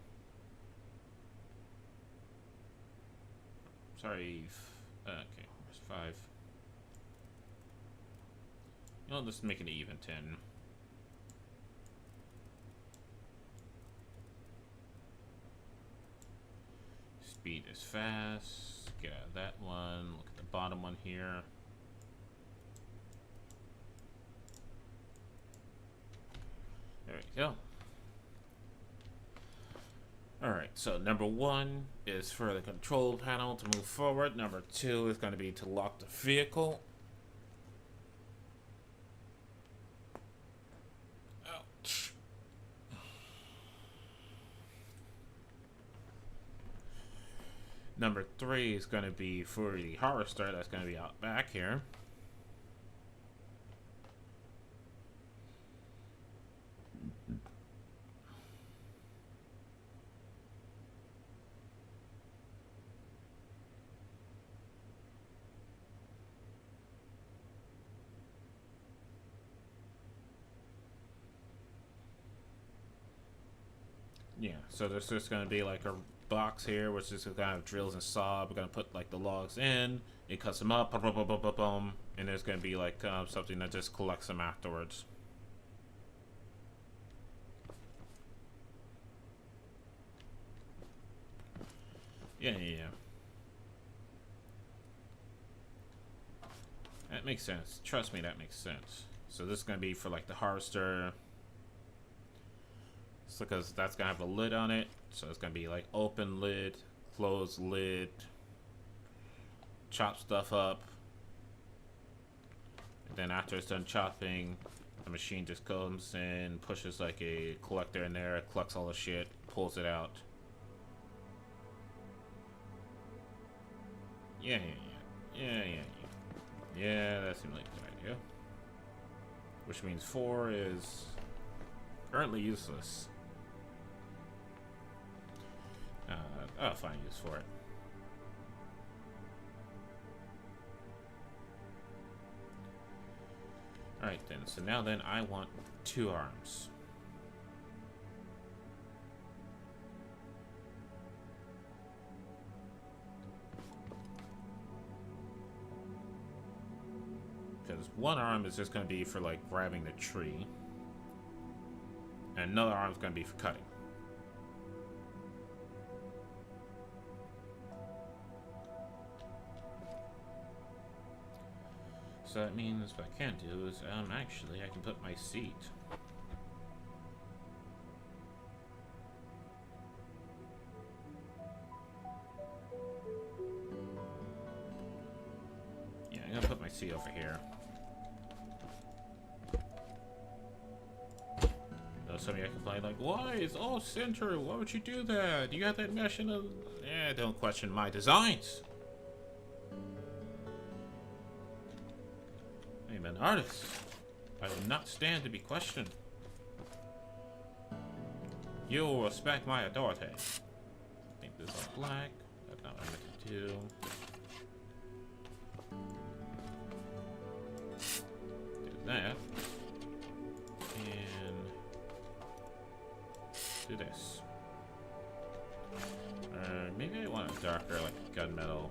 S1: Sorry. Okay, where's 5? You know, let's make it even 10. Speed is fast. Get out of that one. Look at the bottom one here. There we go. Alright, so number 1 is for the control panel to move forward. Number 2 is going to be to lock the vehicle. Ouch. Number 3 is going to be for the harvester. That's going to be out back here. Yeah, so there's just going to be like a box here, which is kind of drills and saw. We're gonna put like the logs in. It cuts them up, boom, boom, boom, boom, boom, boom, and there's gonna be like something that just collects them afterwards. Yeah. That makes sense. Trust me, that makes sense. So this is gonna be for like the harvester. So because that's gonna have a lid on it, so it's gonna be like open lid, closed lid. Chop stuff up, and then after it's done chopping, the machine just comes and pushes like a collector in there, collects all the shit, pulls it out. Yeah, that seems like a good idea. Which means 4 is currently useless. I'll find use for it. Alright then, so now then I want 2 arms. Because 1 arm is just going to be for like grabbing the tree. And another arm is going to be for cutting. So that means what I can do is, actually, I can put my seat. Yeah, I'm gonna put my seat over here. Though some of you complain like, why? It's all center. Why would you do that? You got that mesh in the... Yeah, don't question my designs. I'm an artist. I will not stand to be questioned. You will respect my authority. I think this is black. That's not what I meant to do. Do that. And do this. Maybe I want a darker, like gunmetal.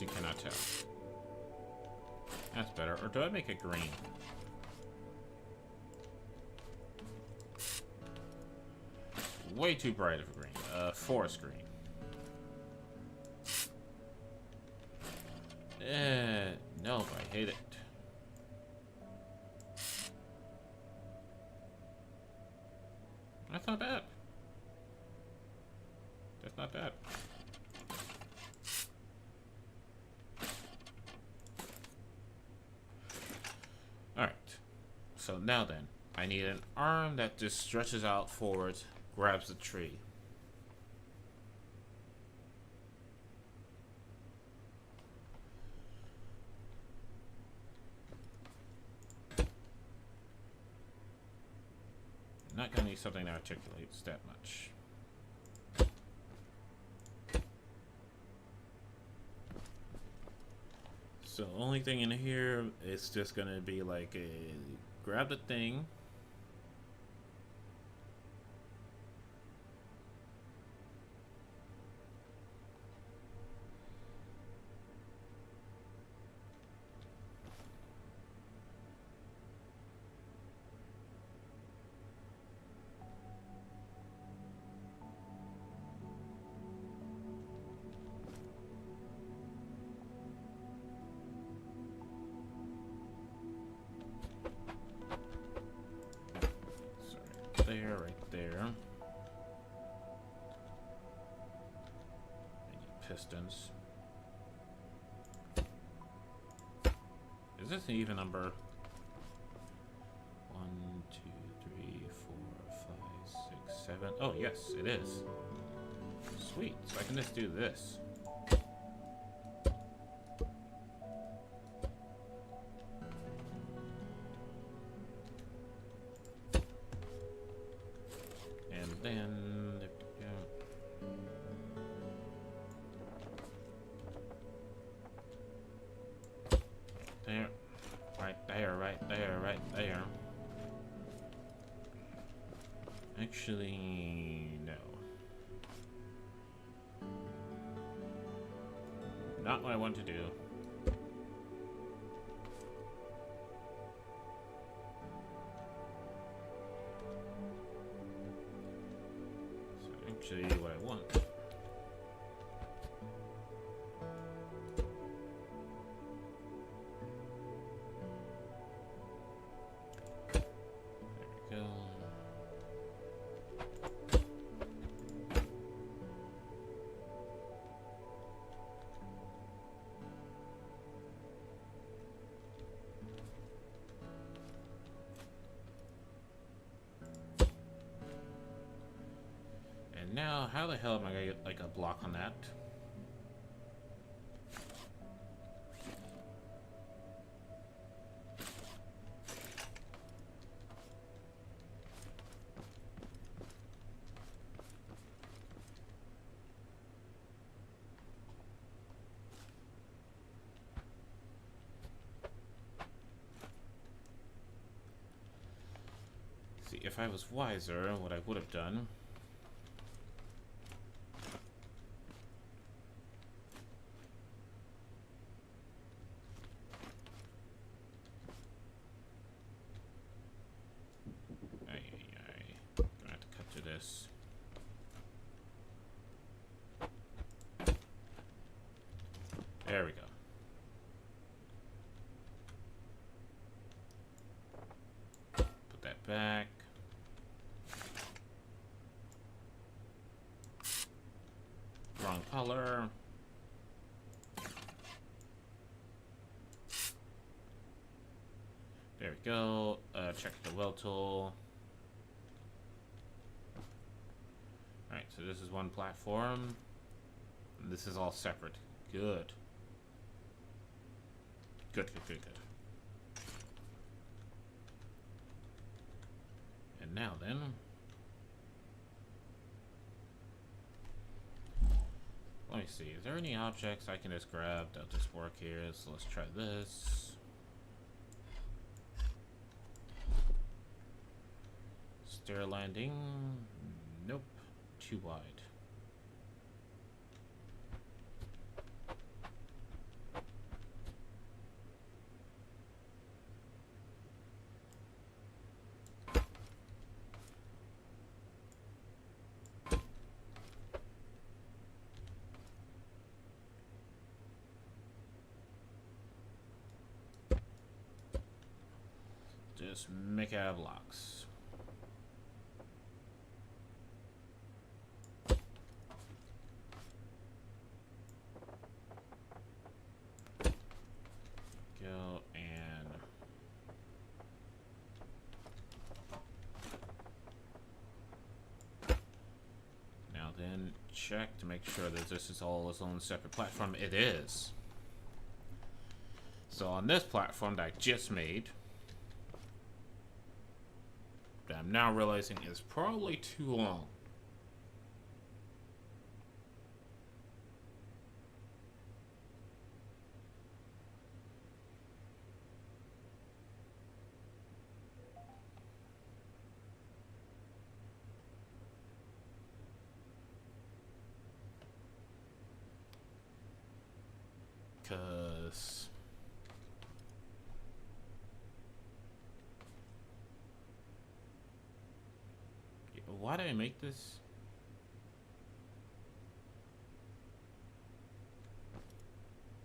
S1: You cannot tell. That's better. Or do I make it green? Way too bright of a green. Forest green. No, I hate it. That's not bad. That's not bad. Alright, so now then, I need an arm that just stretches out forward, grabs the tree. I'm not gonna need something that articulates that much. So the only thing in here is just gonna be like a grab the thing. There, right there. I need pistons. Is this an even number? 1, 2, 3, 4, 5, 6, 7. Oh, yes, it is. Sweet. So I can just do this. And then... Actually, no. Not what I want to do. So actually, what I want. There we go. And now, how the hell am I gonna get like a block on that? See, if I was wiser, what I would have done. Gonna have to cut through this. There we go. Put that back. Wrong color. There we go. Check the weld tool. Alright, so this is one platform. And this is all separate. Good. Good. And now then. Let me see. Is there any objects I can just grab that'll just work here? So let's try this. Stair landing. Nope. Too wide. Just make out of blocks. Go and now then check to make sure that this is all its own separate platform. It is. So on this platform that I just made, that I'm now realizing is probably too long. Cause why did I make this?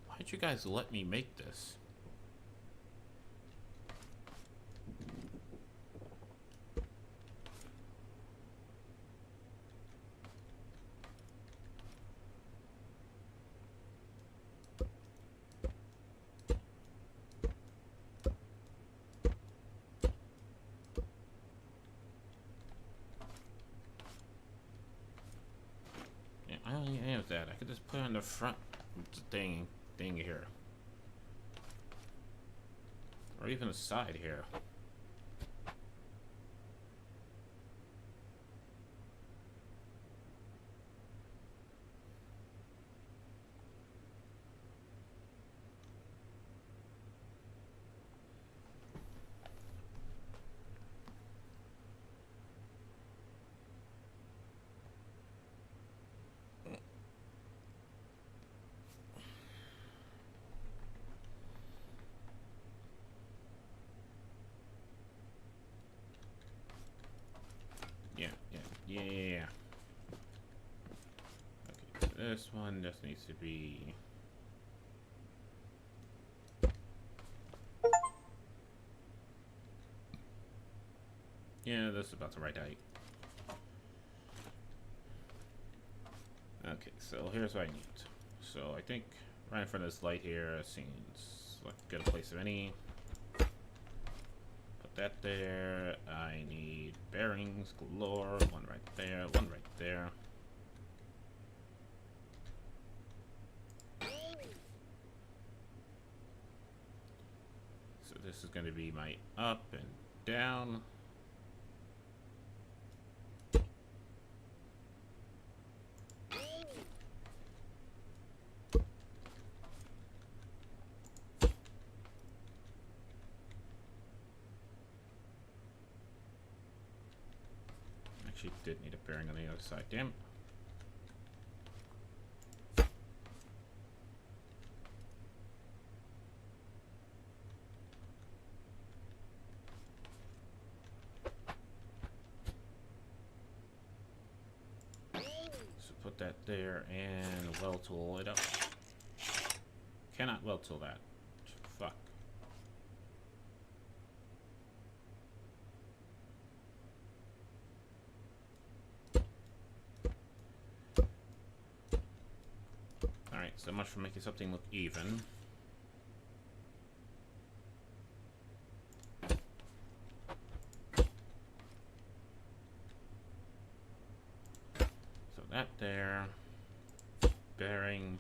S1: Why'd you guys let me make this? I don't need any of that. I could just put it on the front thing here. Or even the side here. this one just needs to be... Yeah, this is about the right height. Okay, so here's what I need. So I think right in front of this light here seems like a good place of any. Put that there. I need bearings galore. One right there, one right there. So this is going to be my up and down. Actually did need a bearing on the other side, damn. So put that there and weld tool it up. Cannot weld tool that. Fuck. Alright, so much for making something look even. So that there. Bearing.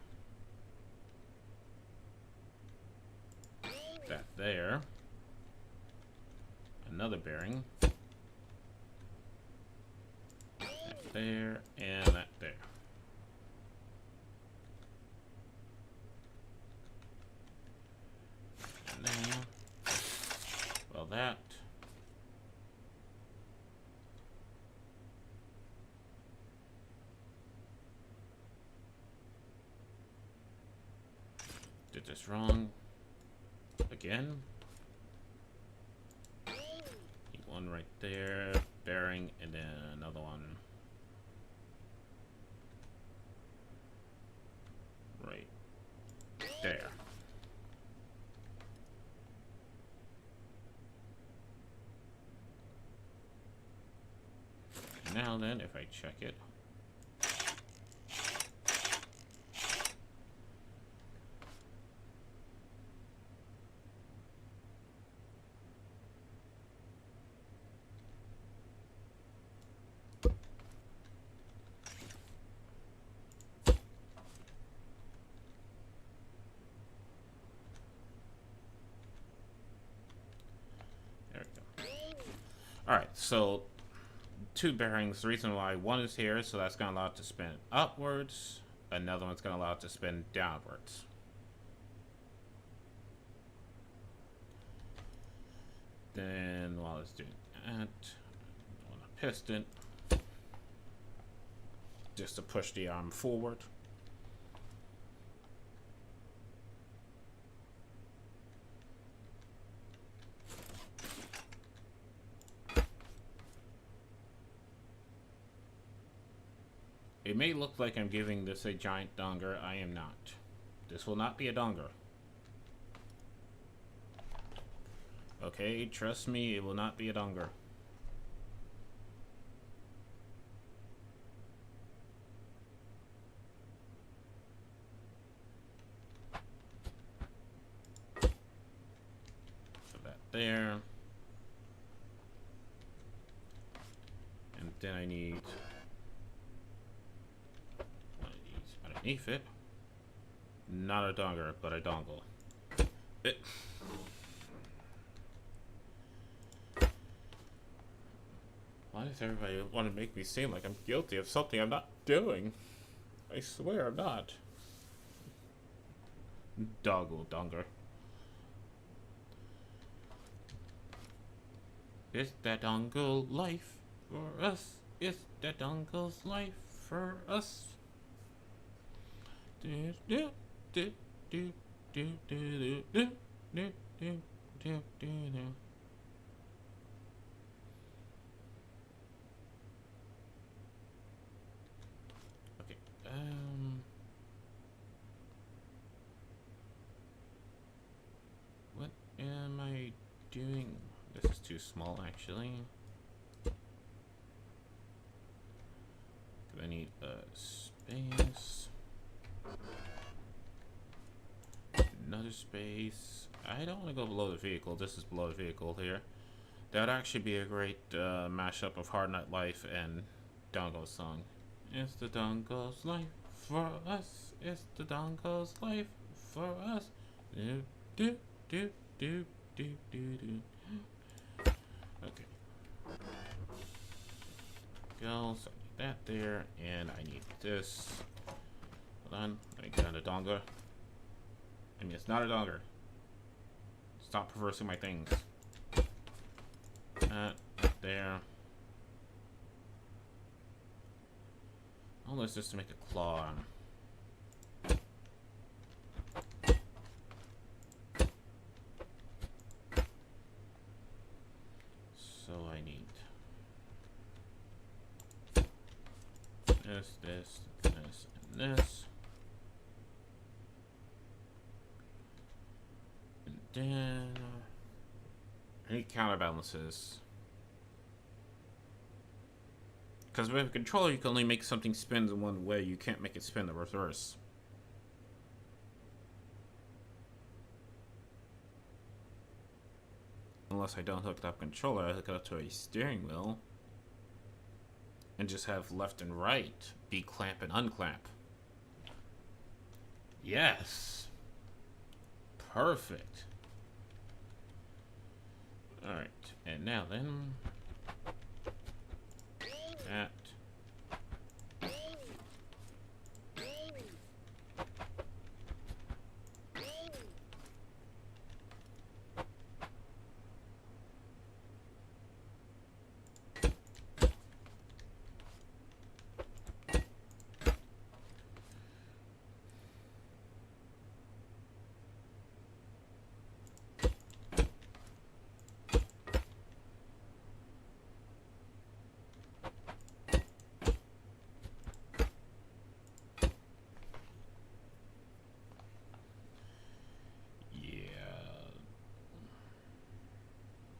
S1: That there. Another bearing. That there, and that there. And then, well, that. Did this wrong. Again. One right there, bearing, and then another one right there. Now then, if I check it, there we go. Alright, so two bearings. The reason why one is here, so that's going to allow it to spin upwards. Another one's going to allow it to spin downwards. Then while it's doing that, on a piston, just to push the arm forward. It may look like I'm giving this a giant donger. I am not. This will not be a donger. Okay, trust me, it will not be a donger. So that there. And then I need one of these underneath it. Not a donger, but a dongle. Why does everybody want to make me seem like I'm guilty of something I'm not doing? I swear I'm not. Doggle donger. Is that dongle life for us? Is that dongle's life for us? Do do do do do do do do do do do. Okay. too small, actually. I need space. Another space. I don't want to go below the vehicle. This is below the vehicle here. That would actually be a great mashup of Hard Night Life and Dongo's song. It's the Dongo's life for us. It's the Dongo's life for us. Do do do do do do do. Okay. Go. So I need that there, and I need this. Hold on. Let me get on the donga. I mean, it's not a donger. Stop perversing my things. That there. All this just to make a claw on. So I need this, this, this, and this. And then I need counterbalances. Because with a controller, you can only make something spin in one way. You can't make it spin the reverse. Unless I don't hook it up controller, I hook it up to a steering wheel. And just have left and right be clamp and unclamp. Yes. Perfect. Alright, and now then... that.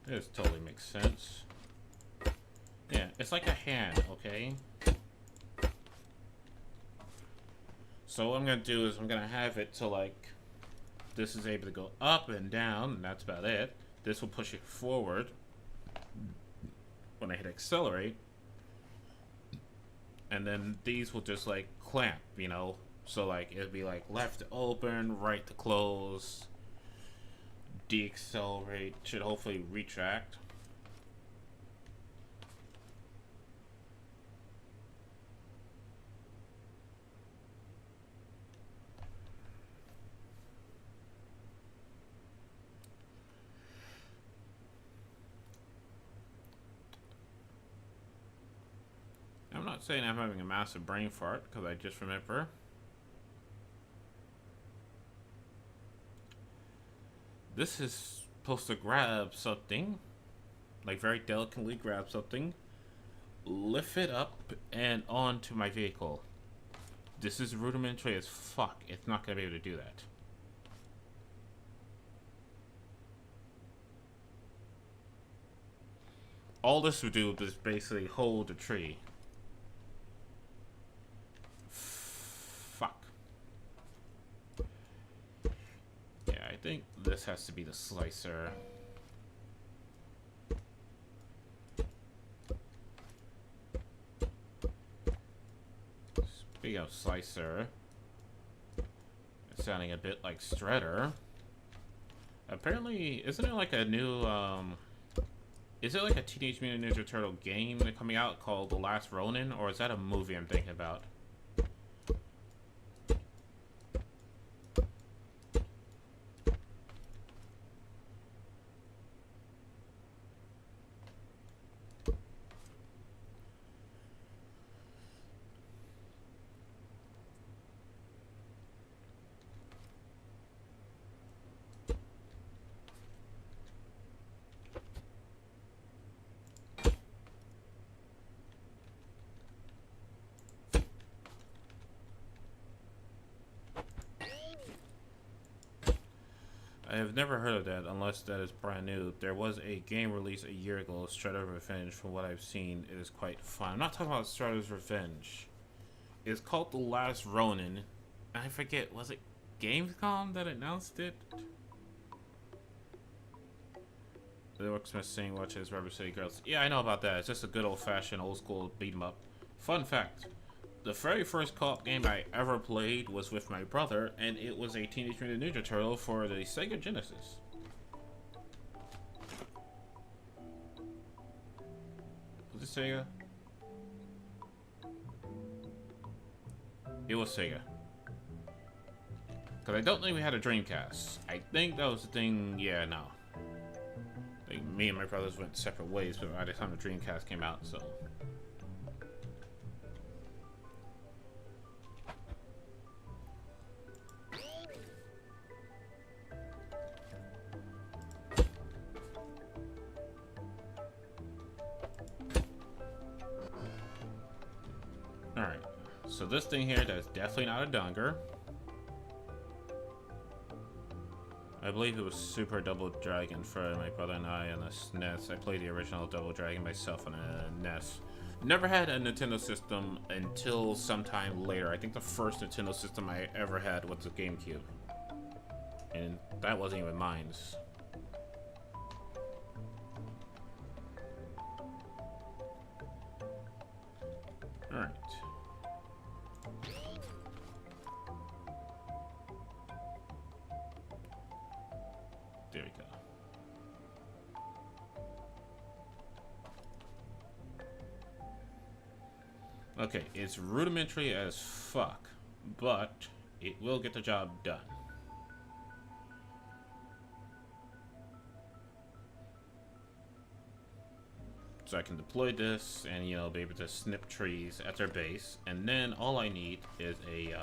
S1: This totally makes sense. Yeah, it's like a hand, okay? So what I'm gonna do is I'm gonna have it to like, this is able to go up and down, and that's about it. This will push it forward when I hit accelerate. And then these will just like clamp, you know? So like, it'll be like left to open, right to close. Deaccelerate should hopefully retract. I'm not saying I'm having a massive brain fart because I just remember this is supposed to grab something, like very delicately grab something, lift it up and onto my vehicle. This is rudimentary as fuck. It's not gonna be able to do that. All this would do is basically hold the tree. Fuck. Yeah, I think this has to be the slicer. Speaking of slicer, it's sounding a bit like Shredder. Apparently, isn't it like a new, is it like a Teenage Mutant Ninja Turtle game coming out called The Last Ronin, or is that a movie I'm thinking about? have never heard of that unless that is brand new. There was a game released a year ago, Strider's Revenge. From what I've seen, it is quite fun. I'm not talking about Strider's Revenge. It's called The Last Ronin. I forget, was it Gamescom that announced it? The Orcs Missing watches Rubber City Girls. Yeah, I know about that. It's just a good old-fashioned, old-school beat-em-up. Fun fact. The very first co-op game I ever played was with my brother, and it was a Teenage Mutant Ninja Turtle for the Sega Genesis. Was it Sega? It was Sega. Because I don't think we had a Dreamcast. I think that was the thing, yeah, no. Like, me and my brothers went separate ways by the time the Dreamcast came out, so... Alright, so this thing here, that's definitely not a Dunger. I believe it was Super Double Dragon for my brother and I on the SNES. I played the original Double Dragon myself on a NES. Never had a Nintendo system until sometime later. I think the first Nintendo system I ever had was the GameCube. And that wasn't even mine. Alright. There we go. Okay, it's rudimentary as fuck, but it will get the job done. So I can deploy this and, you know, be able to snip trees at their base, and then all I need is a,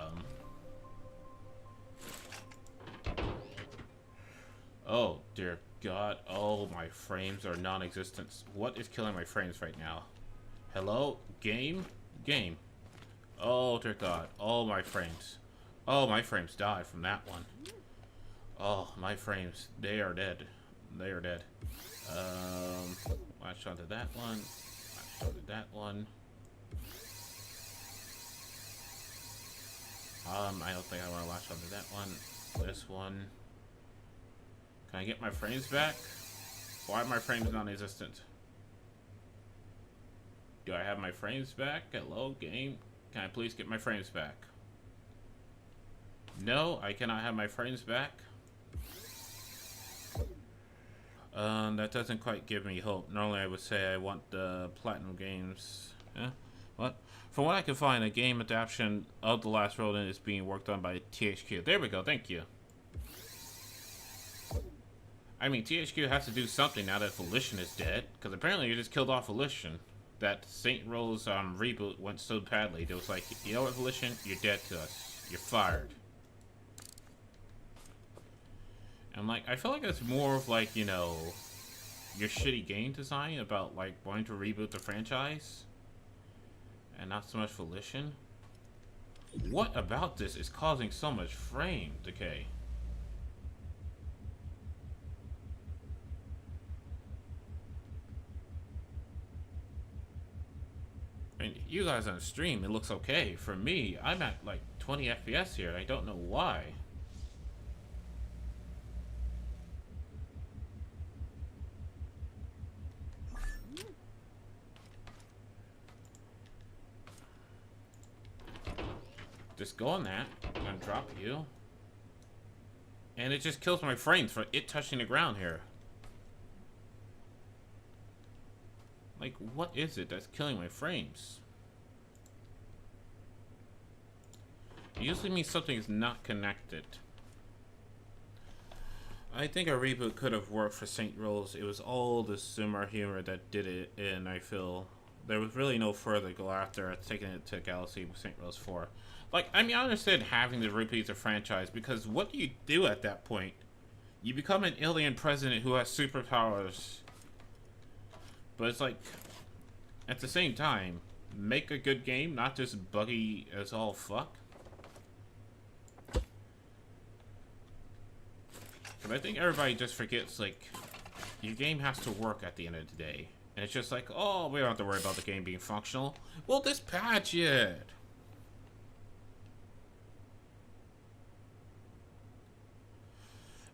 S1: oh, dear God. Oh, my frames are non-existent. What is killing my frames right now? Hello? Game? Game. Oh, dear God. Oh, my frames. Oh, my frames died from that one. Oh, my frames. They are dead. They are dead. Latch onto that one. Latch onto that one. I don't think I want to latch onto that one. This one. Can I get my frames back? Why are my frames non-existent? Do I have my frames back? Hello, game? Can I please get my frames back? No, I cannot have my frames back. That doesn't quite give me hope. Normally I would say I want the Platinum Games. Yeah? What? From what I can find, a game adaptation of The Last Ronin is being worked on by THQ. There we go, thank you. I mean, THQ has to do something now that Volition is dead, because apparently you just killed off Volition. That Saint Rose reboot went so badly, it was like, you know what, Volition? You're dead to us. You're fired. And like, I feel like it's more of like, you know, your shitty game design about like wanting to reboot the franchise. And not so much Volition. What about this is causing so much frame decay? I mean, you guys on stream, it looks okay. For me, I'm at like 20 FPS here. I don't know why. Just go on that, and drop you. And it just kills my frames for it touching the ground here. Like, what is it that's killing my frames? It usually means something is not connected. I think a reboot could have worked for Saint Rose. It was all the Zoomer humor that did it, and I feel there was really no further go after taking it to Galaxy with Saint Rose 4. Like, I mean, I understand having to repeat the franchise, because what do you do at that point? You become an alien president who has superpowers. But it's like, at the same time, make a good game, not just buggy as all fuck. But I think everybody just forgets, like, your game has to work at the end of the day. And it's just like, oh, we don't have to worry about the game being functional. Well, this patch it.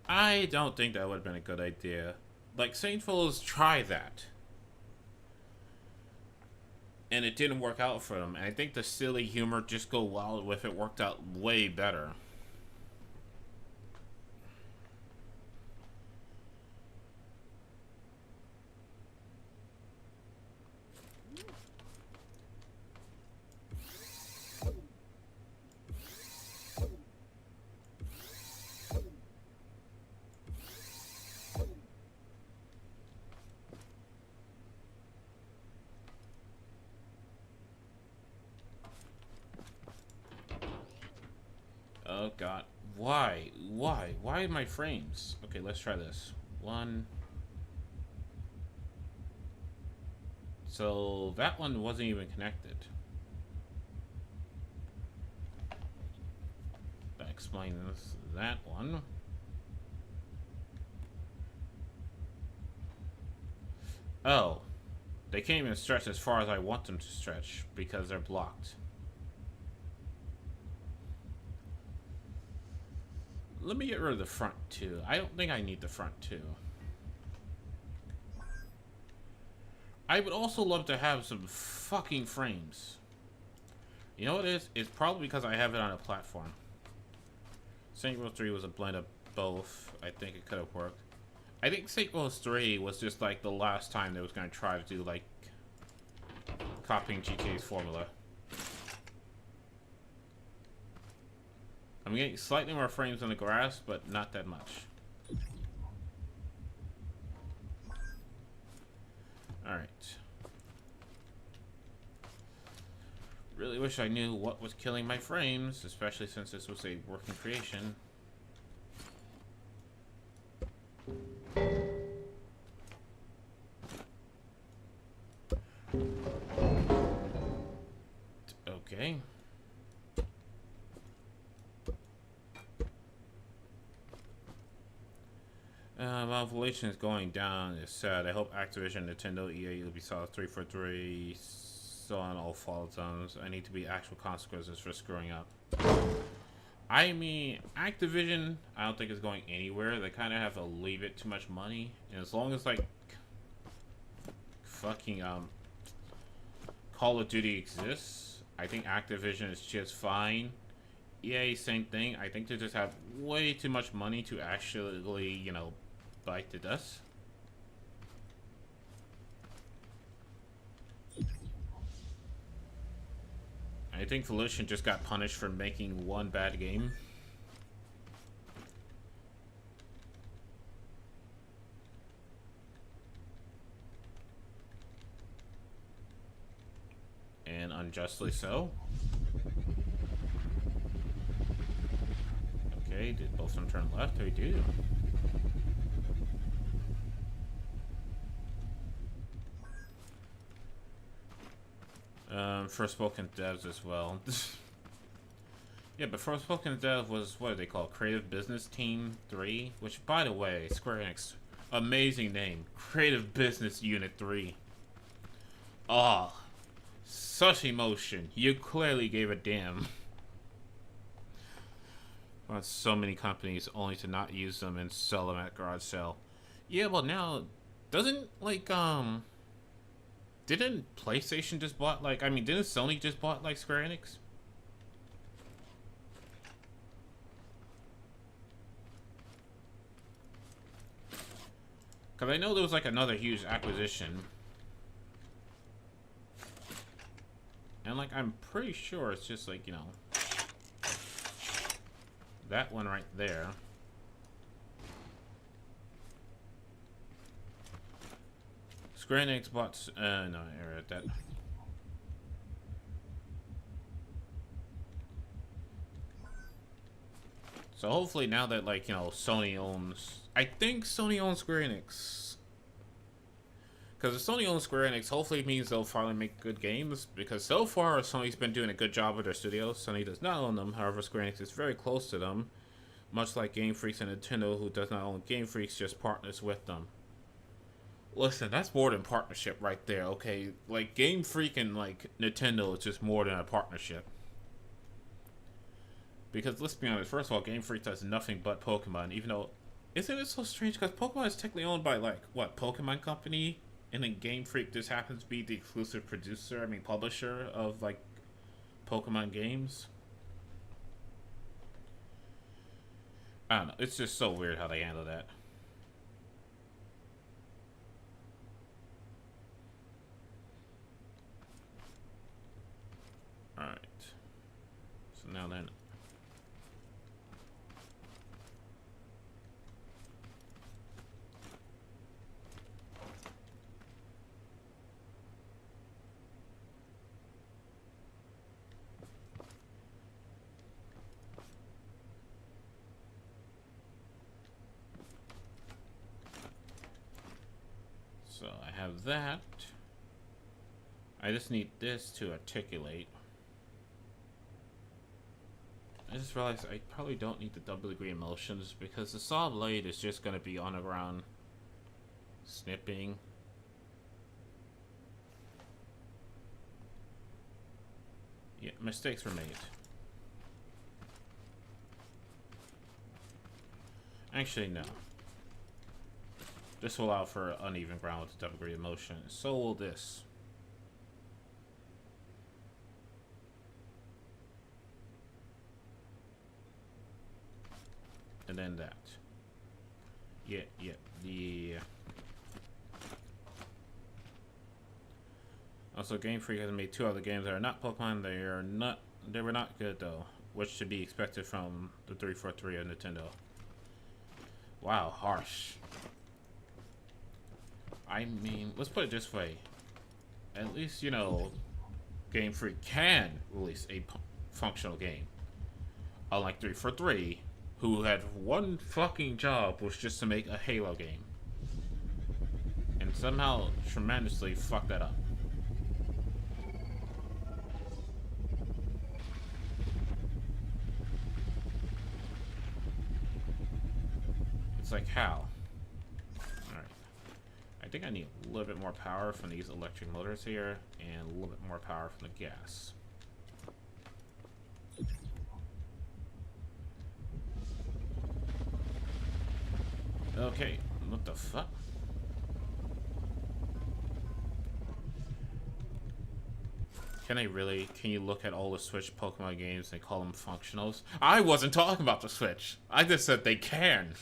S1: I don't think that would have been a good idea. Like, Saintful's tried that. And it didn't work out for them. And I think the silly humor, just go wild with it, worked out way better. Oh god. Why? Why? Why my frames? Okay, let's try this. One. So that one wasn't even connected. That explains that one. Oh. They can't even stretch as far as I want them to stretch because they're blocked. Let me get rid of the front two. I don't think I need the front two. I would also love to have some fucking frames. You know what it is? It's probably because I have it on a platform. Saints Row 3 was a blend of both. I think it could have worked. I think Saints Row 3 was just like the last time they was going to try to do like copying GTA's formula. I'm getting slightly more frames on the grass, but not that much. Alright. Really wish I knew what was killing my frames, especially since this was a working creation. Okay. Valuation is going down. It's sad. I hope Activision, Nintendo, EA, Ubisoft, 343, so on all follow zones. I need to be actual consequences for screwing up. I mean, Activision, I don't think is going anywhere. They kind of have to leave it too much money. And as long as, like, fucking, Call of Duty exists, I think Activision is just fine. EA, same thing. I think they just have way too much money to actually, you know, bite the dust. I think Volition just got punished for making one bad game. And unjustly so. Okay, did both of them turn left? They do. Forspoken devs as well. Yeah, but Forspoken dev was, what do they call it? Creative Business Team 3? Which, by the way, Square Enix, amazing name. Creative Business Unit 3. Oh, such emotion. You clearly gave a damn. Well, so many companies only to not use them and sell them at garage sale. Yeah, well now, doesn't, like, didn't PlayStation just bought, like, I mean, didn't Sony just bought, like, Square Enix? Because I know there was, like, another huge acquisition. And, like, I'm pretty sure it's just, like, you know, that one right there. Square Enix bought, no, I read that. So hopefully now that, like, you know, Sony owns, I think Sony owns Square Enix. Because if Sony owns Square Enix, hopefully it means they'll finally make good games. Because so far, Sony's been doing a good job with their studios. Sony does not own them. However, Square Enix is very close to them. Much like Game Freaks and Nintendo, who does not own Game Freaks, just partners with them. Listen, that's more than partnership right there, okay? Like, Game Freak and, like, Nintendo is just more than a partnership. Because, let's be honest, first of all, Game Freak does nothing but Pokemon, even though... Isn't it so strange? Because Pokemon is technically owned by, like, what, Pokemon Company? And then Game Freak just happens to be the exclusive producer, publisher of, like, Pokemon games? I don't know, it's just so weird how they handle that. Alright. So now then... So I have that. I just need this to articulate. I just realized I probably don't need the double degree emulsions because the saw blade is just going to be on the ground snipping. Yeah, mistakes were made. Actually, no. This will allow for uneven ground with the double degree emulsion. So will this. And then that. Yeah. Also, Game Freak has made 2 other games that are not Pokemon. They were not good though, which should be expected from the 343 of Nintendo. Wow, harsh. I mean, let's put it this way. At least, you know, Game Freak can release a functional game. Unlike 343, who had one fucking job, was just to make a Halo game. And somehow tremendously fucked that up. It's like, how? Alright. I think I need a little bit more power from these electric motors here, and a little bit more power from the gas. Okay, what the fuck? Can you look at all the Switch Pokemon games and call them functionals? I wasn't talking about the Switch. I just said they can.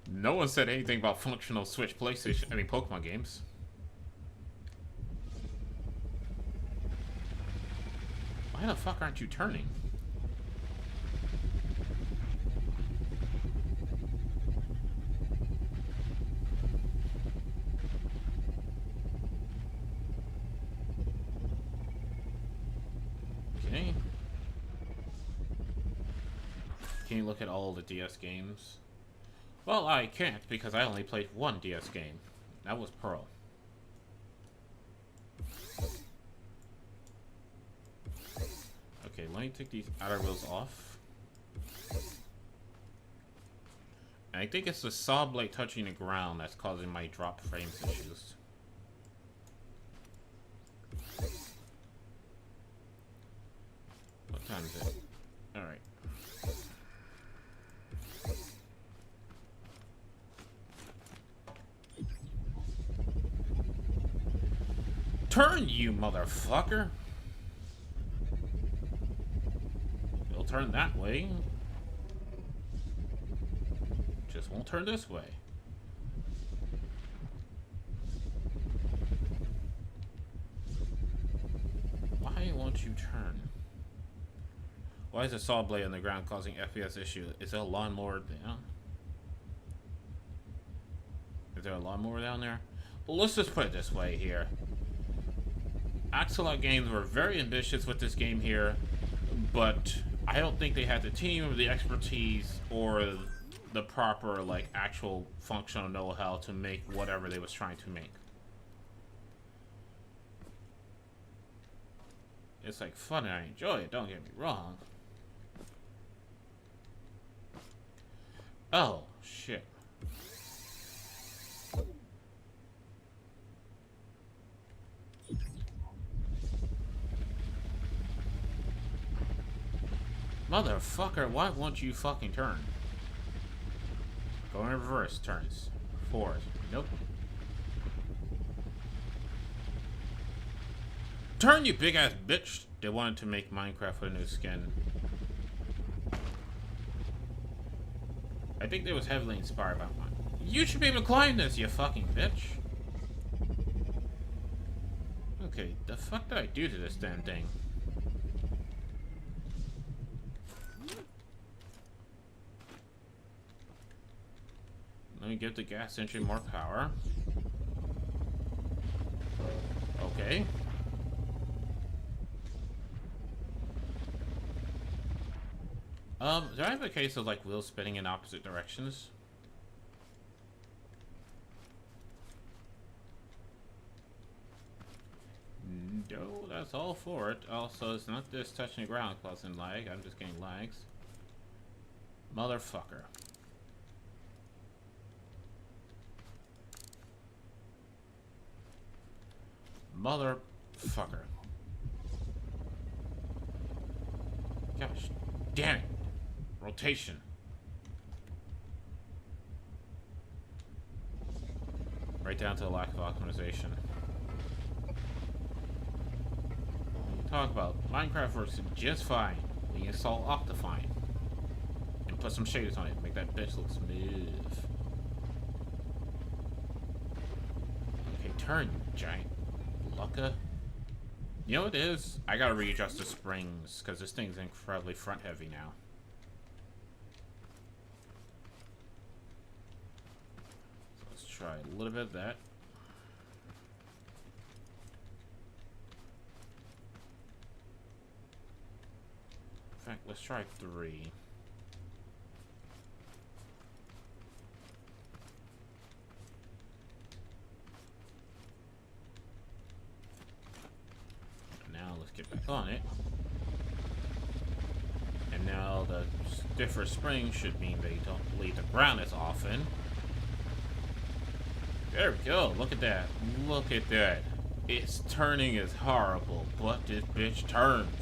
S1: No one said anything about functional Switch Pokemon games. Why the fuck aren't you turning? Okay. Can you look at all the DS games? Well, I can't because I only played one DS game. That was Pearl. Okay, let me take these outer wheels off. And I think it's the saw blade touching the ground that's causing my drop frames issues. What time is it? Alright. Turn, you motherfucker! It'll turn that way. Just won't turn this way. Why won't you turn? Why is a saw blade on the ground causing FPS issue? Is there a lawnmower down? Is there a lawnmower down there? Well, let's just put it this way here. Axolot Games were very ambitious with this game here, but I don't think they had the team or the expertise or the proper, like, actual functional know-how to make whatever they was trying to make. It's like fun and I enjoy it, don't get me wrong. Oh, shit. Motherfucker, why won't you fucking turn? Go in reverse, turns. Forward. Nope. Turn, you big ass bitch! They wanted to make Minecraft with a new skin. I think they was heavily inspired by mine. You should be able to climb this, you fucking bitch! Okay, the fuck did I do to this damn thing? Let me give the gas engine more power. Okay. Do I have a case of like wheels spinning in opposite directions? No, that's all for it. Also, it's not this touching the ground causing lag. I'm just getting lags. Motherfucker. Motherfucker. Gosh damn it. Rotation. Right down to the lack of optimization. Talk about Minecraft works just fine when you install Optifine and put some shaders on it, make that bitch look smooth. Okay, turn, you giant lucka. You know what it is? I gotta readjust the springs because this thing's incredibly front heavy now. So let's try a little bit of that. In fact, let's try 3. Now let's get back on it. And now the stiffer spring should mean they don't leave the ground as often. There we go. Look at that. Look at that. Its turning is horrible, but this bitch turns.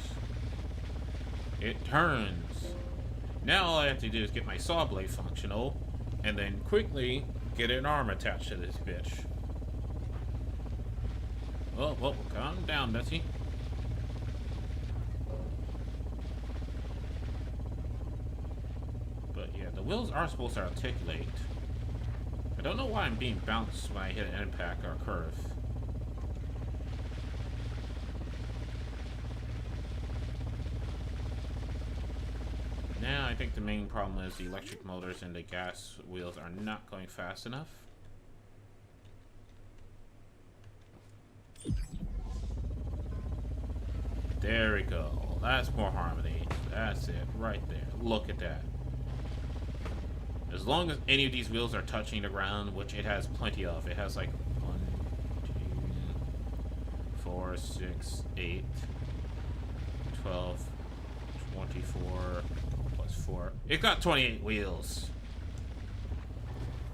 S1: It turns. Now all I have to do is get my saw blade functional, and then quickly get an arm attached to this bitch. Oh, well, calm down, Betsy. But yeah, the wheels are supposed to articulate. I don't know why I'm being bounced when I hit an impact or a curve. Now I think the main problem is the electric motors and the gas wheels are not going fast enough. There we go. That's more harmony. That's it, right there. Look at that. As long as any of these wheels are touching the ground, which it has plenty of. It has like 1, 2, 4, 6, 8, 12, 24... 4. It got 28 wheels.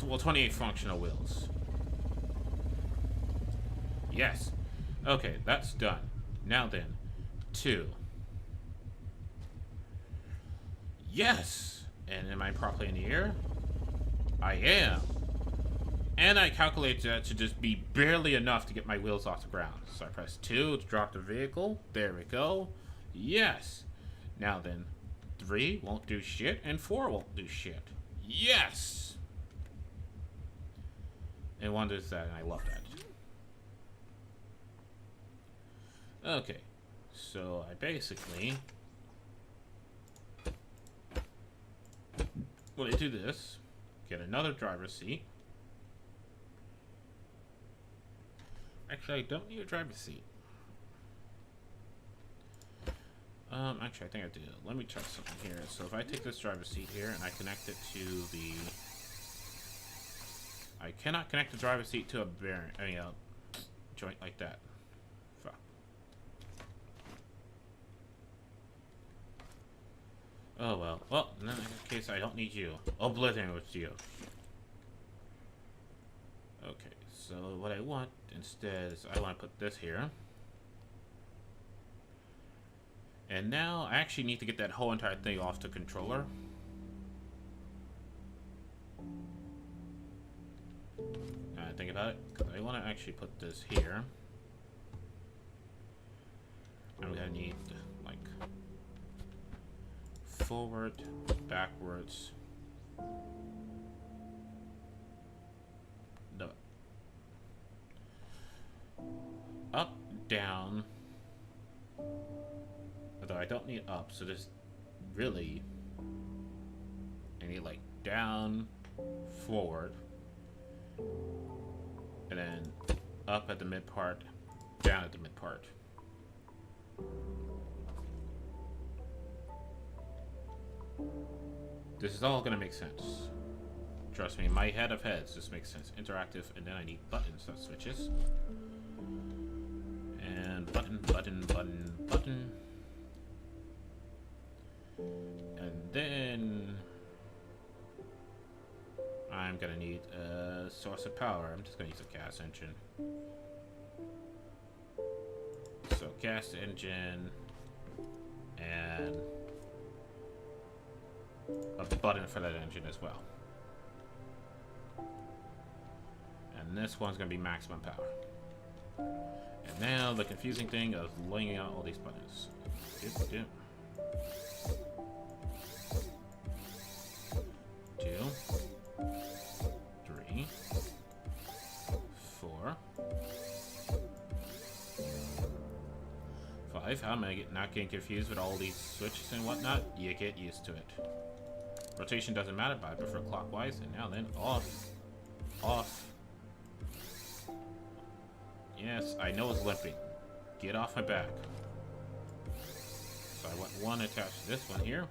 S1: Well, 28 functional wheels. Yes. Okay, that's done. Now then, 2. Yes! And am I properly in the air? I am. And I calculate that to just be barely enough to get my wheels off the ground. So I press 2 to drop the vehicle. There we go. Yes. Now then, 3 won't do shit, and 4 won't do shit. Yes! And 1 does that, and I love that. Okay. So I basically... well, I do this. Get another driver's seat. Actually, I don't need a driver's seat. Actually, I think I do. Let me check something here. So if I take this driver's seat here and I connect it to the... I cannot connect the driver's seat to a bearing, joint like that. Fuck. Oh well. Well, in that case, I don't need you. Oblivion with you. Okay, so what I want instead is I want to put this here. And now I actually need to get that whole entire thing off the controller. Think about it, because I want to actually put this here. I'm gonna need like forward, backwards, no, up, down. Although I don't need up, so just really I need like down, forward, and then up at the mid part, down at the mid part. This is all gonna make sense. Trust me, my head of heads, this makes sense. Interactive, and then I need buttons, not switches. And button, button, button, button. And then I'm gonna need a source of power. I'm just gonna use a gas engine. So gas engine and a button for that engine as well. And this one's gonna be maximum power. And now the confusing thing of laying out all these buttons. Two, 3, 4, 5. How am I not getting confused with all these switches and whatnot? You get used to it. Rotation doesn't matter, but I prefer clockwise. And now then, off. Off. Yes, I know it's limping. Get off my back. So I want one attached to this one here.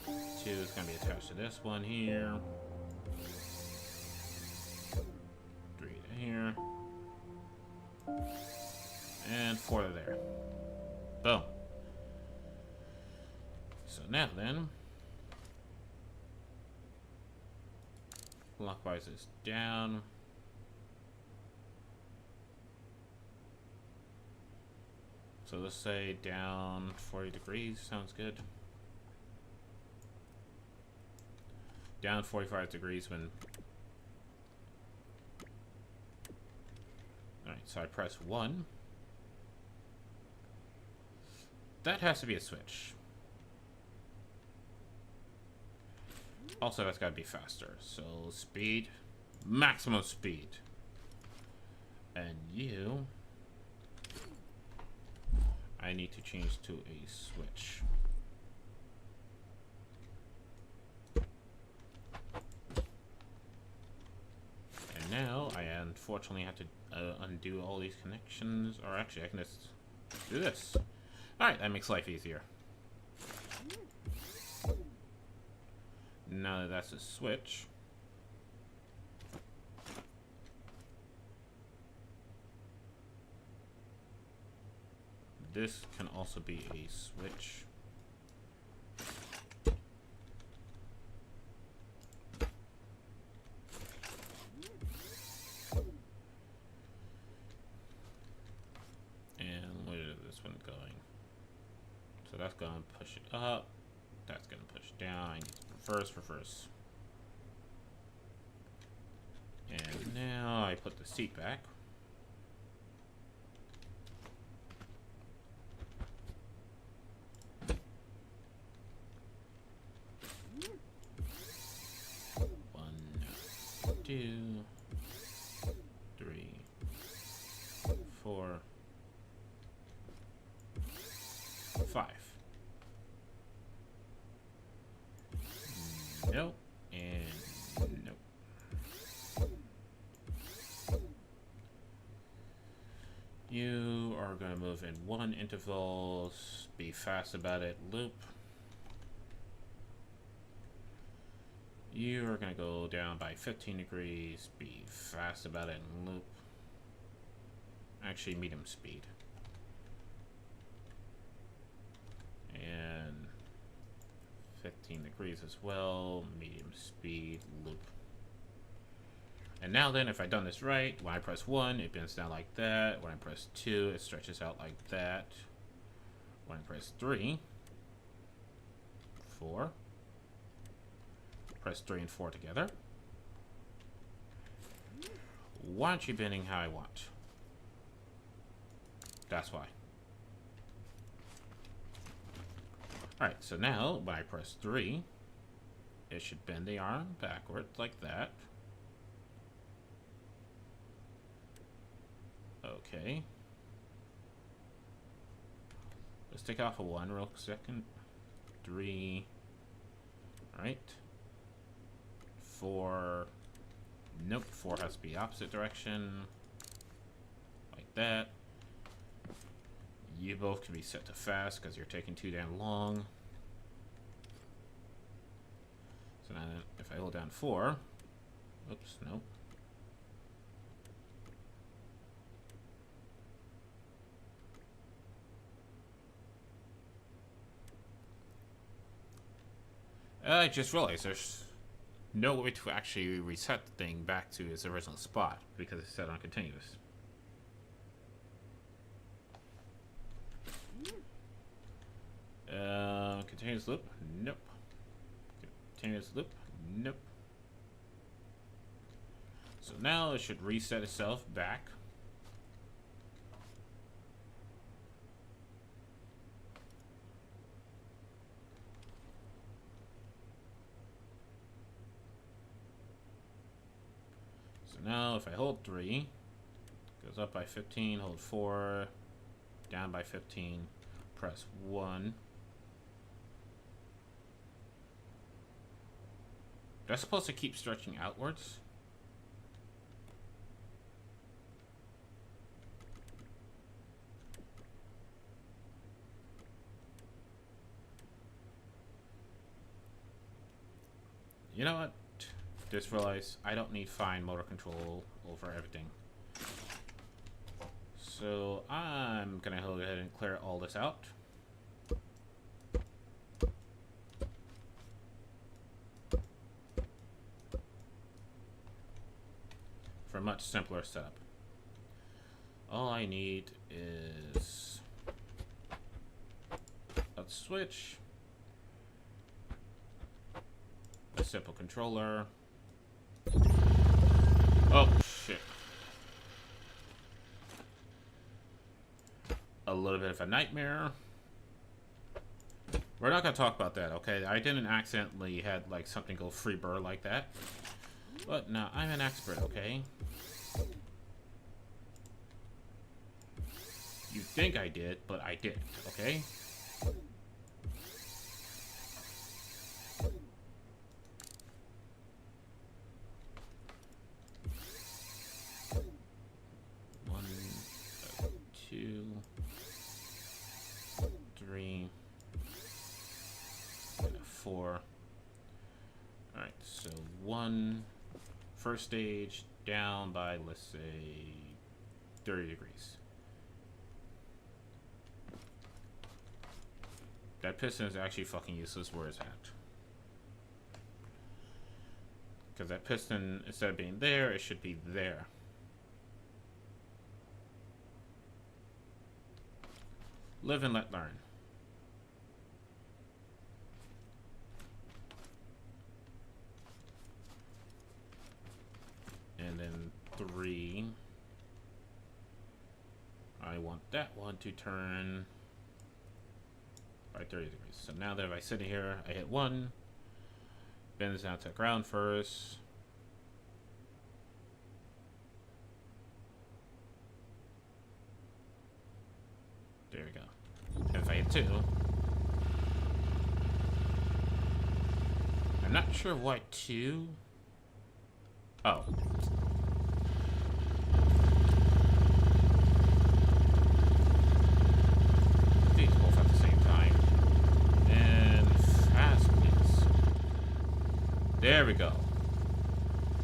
S1: 2 is going to be attached to this one here. 3 to here. And 4 to there. Boom. So now then, clockwise is down. So let's say down 40 degrees. Sounds good. Down 45 degrees when... Alright, so I press 1. That has to be a switch. Also, that's gotta be faster. So, speed. Maximum speed. And you... I need to change to a switch. And now, I unfortunately have to undo all these connections. Or actually, I can just do this. Alright, that makes life easier. Now that that's a switch, this can also be a switch. And where is this one going? So that's going to push it up. That's going to push down. I need to reverse. And now I put the seat back. One, 2, 3, 4, 5. Nope. And nope. You are going to move in 1 intervals. Be fast about it. Loop. You are going to go down by 15 degrees. Be fast about it and loop. Actually, medium speed. And 15 degrees as well. Medium speed, loop. And now then, if I've done this right, when I press 1, it bends down like that. When I press 2, it stretches out like that. When I press 3, 4. Press 3 and 4 together. Why aren't you bending how I want? That's why. Alright, so now, when I press 3, it should bend the arm backwards like that. Okay. Let's take off a 1 real second. 3. Alright. 4. Nope, 4 has to be opposite direction. Like that. You both can be set to fast because you're taking too damn long. So now if I hold down 4. Oops, nope. I just realized there's no way to actually reset the thing back to its original spot because it's set on continuous. Continuous loop? Nope. Continuous loop? Nope. So now it should reset itself back. Now, if I hold 3, goes up by 15, hold 4, down by 15, press 1. That's supposed to keep stretching outwards. You know what? Just realized I don't need fine motor control over everything. So I'm gonna go ahead and clear all this out. For a much simpler setup. All I need is a switch, a simple controller. Oh, shit. A little bit of a nightmare. We're not going to talk about that, okay? I didn't accidentally had, like, something go free burr like that. But, no, I'm an expert, okay? You think I did, but I didn't, okay? Alright, so 1 first stage down by, let's say, 30 degrees. That piston is actually fucking useless where it's at. Because that piston, instead of being there, it should be there. Live and let learn. And then 3. I want that one to turn by 30 degrees. So now that if I sit here, I hit 1, bends down to the ground first. There we go. And if I hit 2, I'm not sure why 2. Oh. These both at the same time. And fast, please. There we go.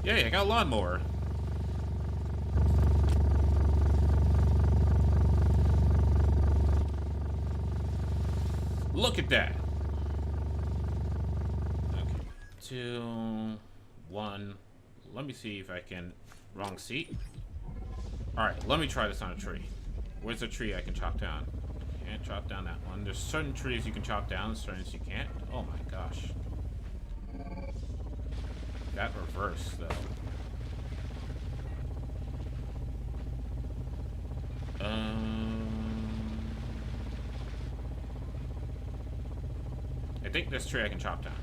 S1: Yay, I got a lawnmower. Look at that. 2, 1. Let me see if I can... Wrong seat. Alright, let me try this on a tree. Where's the tree I can chop down? Can't chop down that one. There's certain trees you can chop down, certain you can't. Oh my gosh. That reverse, though. I think this tree I can chop down.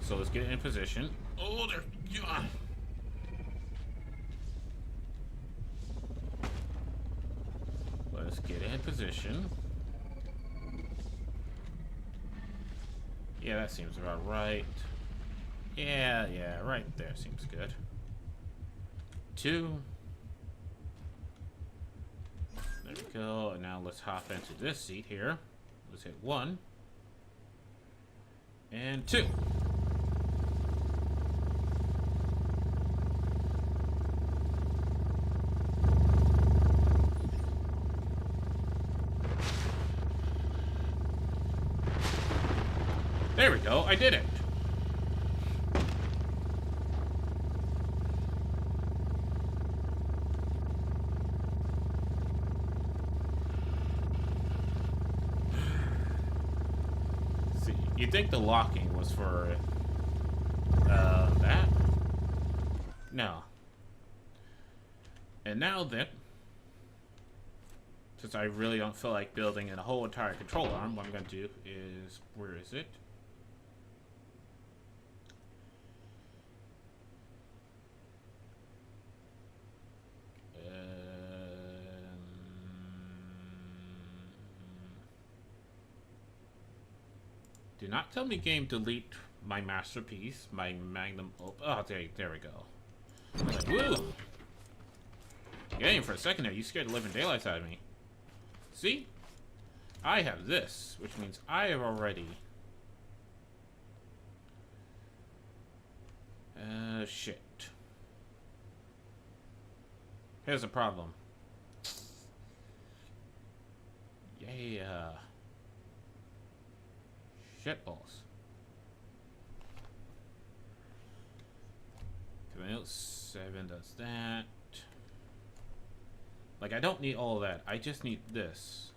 S1: So let's get it in position. Oh, there. Yeah. Let's get it in position. Yeah, that seems about right. Yeah, right there seems good. 2. There we go. And now let's hop into this seat here. Let's hit 1. And 2. There we go, I did it. See, you'd think the locking was for that? No. And now then, since I really don't feel like building a whole entire control arm, what I'm going to do is, where is it? Do not tell me, game, delete my masterpiece, my magnum op. Oh, there we go. Like, woo! Game, for a second there, you scared the living daylights out of me. See? I have this, which means I have already... shit. Here's the problem. Yeah. Shitballs. Command 7 does that. Like, I don't need all of that. I just need this.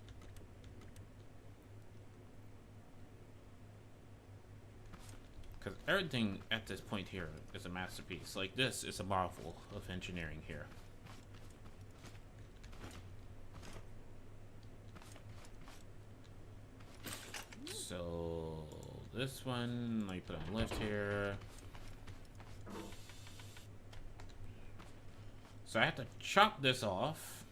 S1: Because everything at this point here is a masterpiece. Like, this is a marvel of engineering here. So, this one, let me put on lift here. So I have to chop this off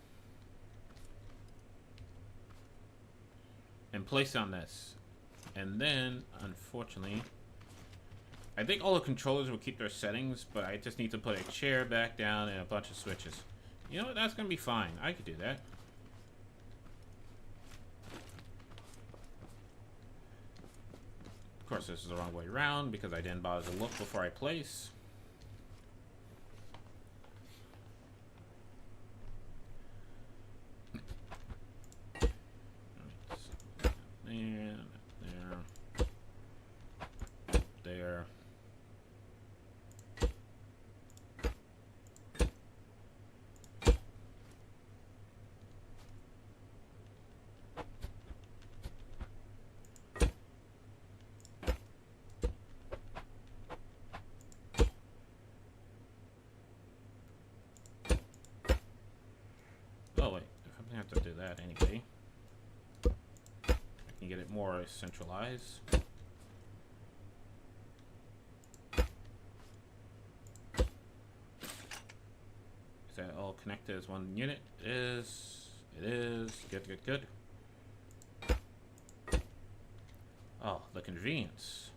S1: and place it on this. And then, unfortunately, I think all the controllers will keep their settings, but I just need to put a chair back down and a bunch of switches. You know what? That's going to be fine. I could do that. Of course, this is the wrong way around because I didn't bother to look before I place. There. Oh wait, I'm gonna have to do that anyway. I can get it more centralized. Is that all connected as one unit? It is. Good. Oh, the convenience.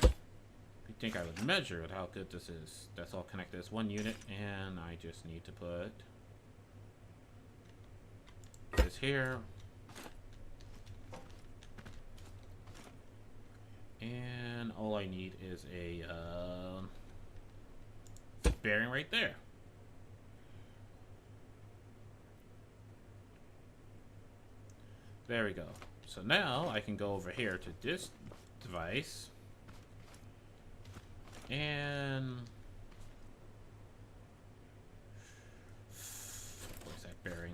S1: You think I would measure it, how good this is. That's all connected as one unit, and I just need to put this here. And all I need is a bearing right there. There we go. So now I can go over here to this device and where's that bearing?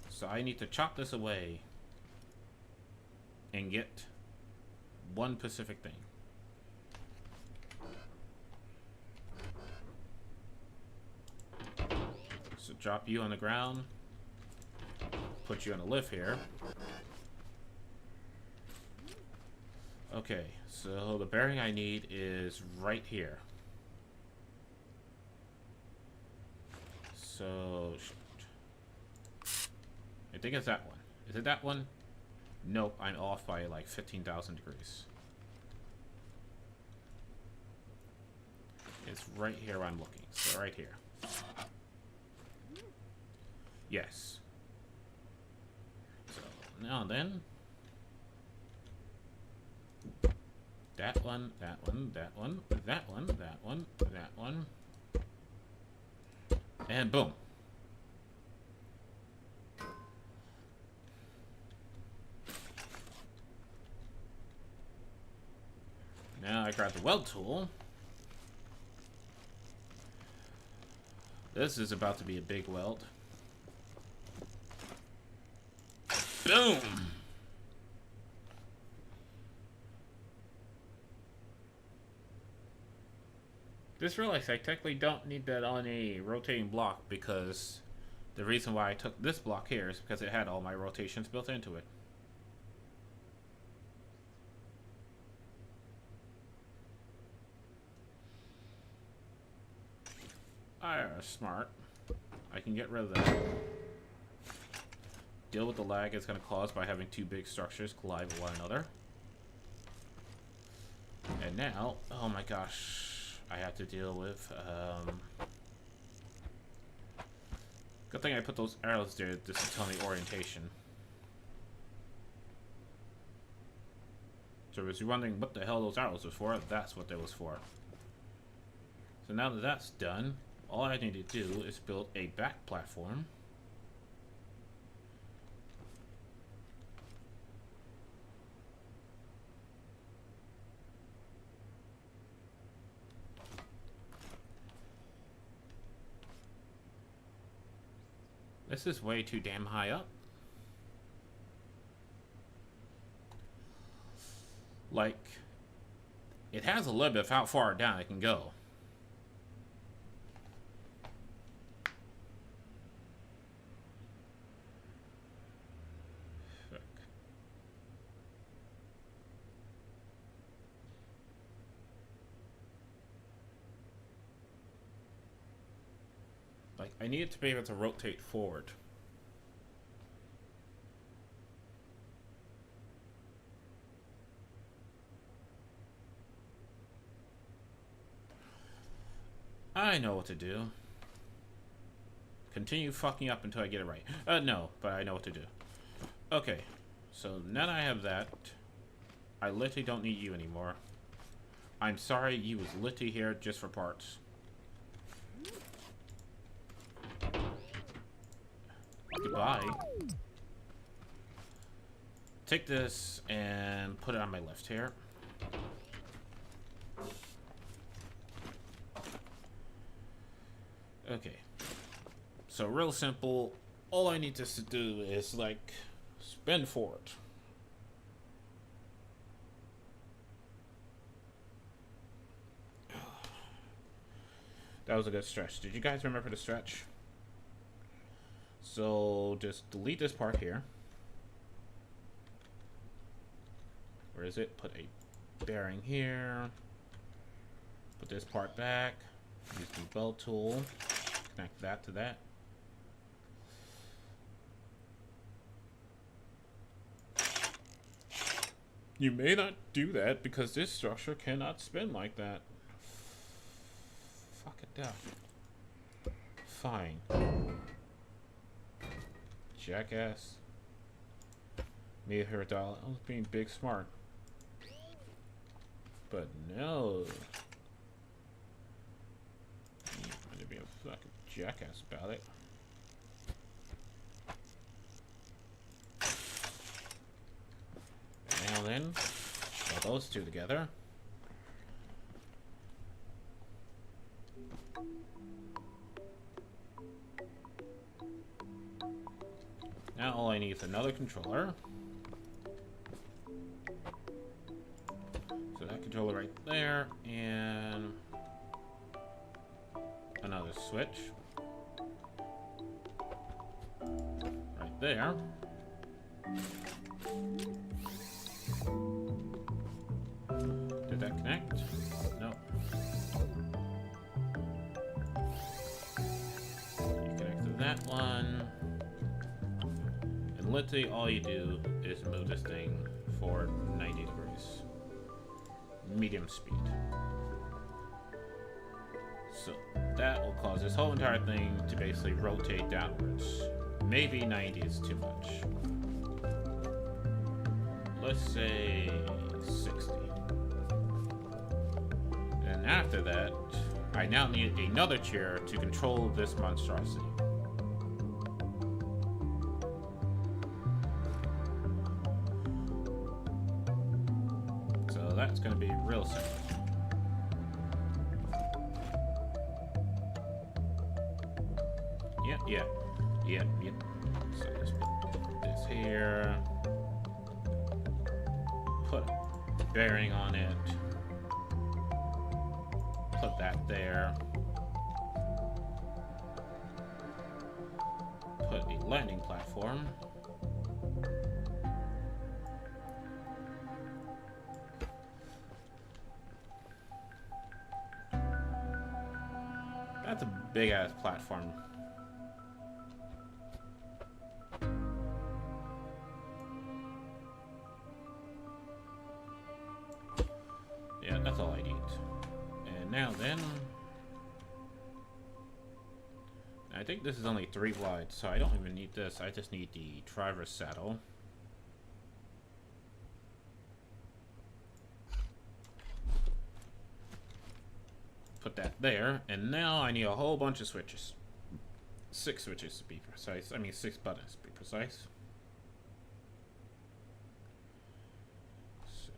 S1: So I need to chop this away and get one specific thing. So drop you on the ground, put you on a lift here. Okay, so the bearing I need is right here. So I think it's that one. Is it that one? Nope, I'm off by like 15,000 degrees. It's right here where I'm looking. So right here. Yes. So now then, that one, that one, that one, that one, that one, that one, and boom. Now I grab the weld tool. This is about to be a big weld. Boom! Just realized I technically don't need that on a rotating block because the reason why I took this block here is because it had all my rotations built into it. Smart. I can get rid of that. Deal with the lag it's going to cause by having two big structures collide with one another. And now, oh my gosh, I have to deal with, good thing I put those arrows there just to tell me orientation. So if you're wondering what the hell those arrows was for, that's what they was for. So now that that's done, all I need to do is build a back platform. This is way too damn high up. Like, it has a limit of how far down it can go. Like, I need it to be able to rotate forward. I know what to do. Continue fucking up until I get it right. No, but I know what to do. Okay, so now that I have that, I literally don't need you anymore. I'm sorry, you was literally here just for parts. Goodbye. Take this and put it on my left here. Okay. So real simple. All I need to do is like spin forward. That was a good stretch. Did you guys remember the stretch? So just delete this part here. Where is it? Put a bearing here. Put this part back. Use the weld tool. Connect that to that. You may not do that because this structure cannot spin like that. Fuck it down. Fine. Jackass. Made her dial. I was being big smart. But no. I'm gonna be a fucking jackass about it. then, well, those two together. Now all I need is another controller. So that controller right there, and another switch. Right there. Did that connect? No. You connect to that one. And literally all you do is move this thing forward 90 degrees. Medium speed. So that will cause this whole entire thing to basically rotate downwards. Maybe 90 is too much. Let's say 60. And after that, I now need another chair to control this monstrosity. So that's going to be real simple. Yep. So just put this here. Put a bearing on it. Put that there. Put a landing platform. That's a big ass platform. Yeah, that's all I need. And now then, I think this is only 3 wide, so I don't even need this. I just need the driver's saddle. Put that there, and now I need a whole bunch of switches. 6 switches to be precise. I mean 6 buttons to be precise. So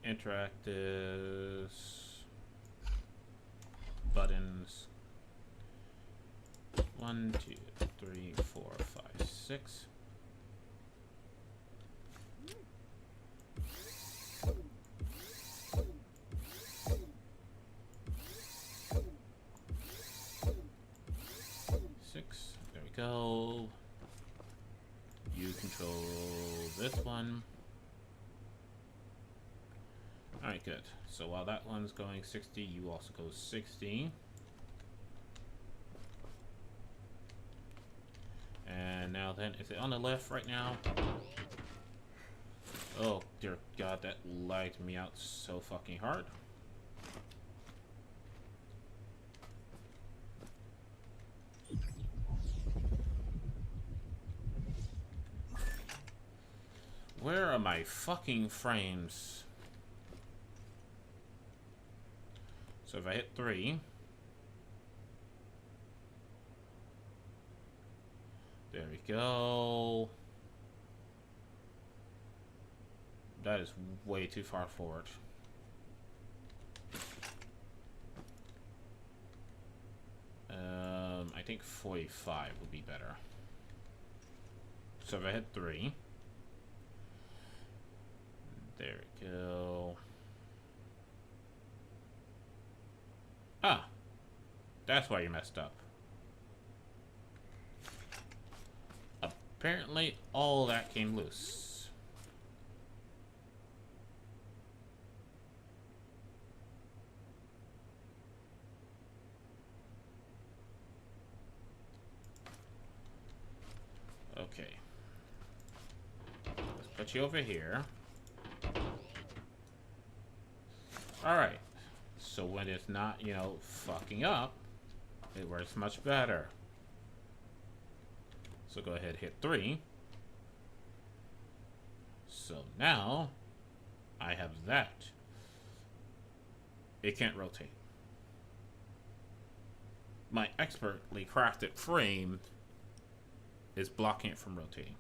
S1: interactives, buttons, 1, 2, 3, 4, 5, 6. There we go. You control this one. Alright, good. So while that one's going 60, you also go 60. And now then, is it on the left right now? Oh, dear God, that lagged me out so fucking hard. Where are my fucking frames? So if I hit 3, there we go. That is way too far forward. I think 45 would be better. So if I hit 3, there we go. Ah, that's why you messed up. Apparently, all that came loose. Okay. Let's put you over here. Alright. So when it's not, you know, fucking up, it works much better. So go ahead, hit 3. So now, I have that. It can't rotate. My expertly crafted frame is blocking it from rotating.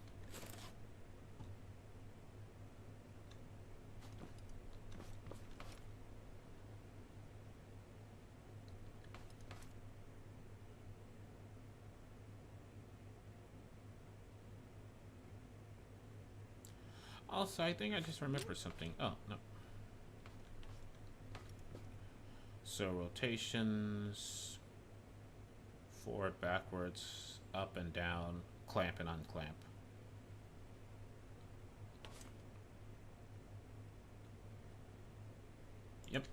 S1: Also, I think I just remembered something. Oh, no. So rotations, forward, backwards, up and down, clamp and unclamp. Yep.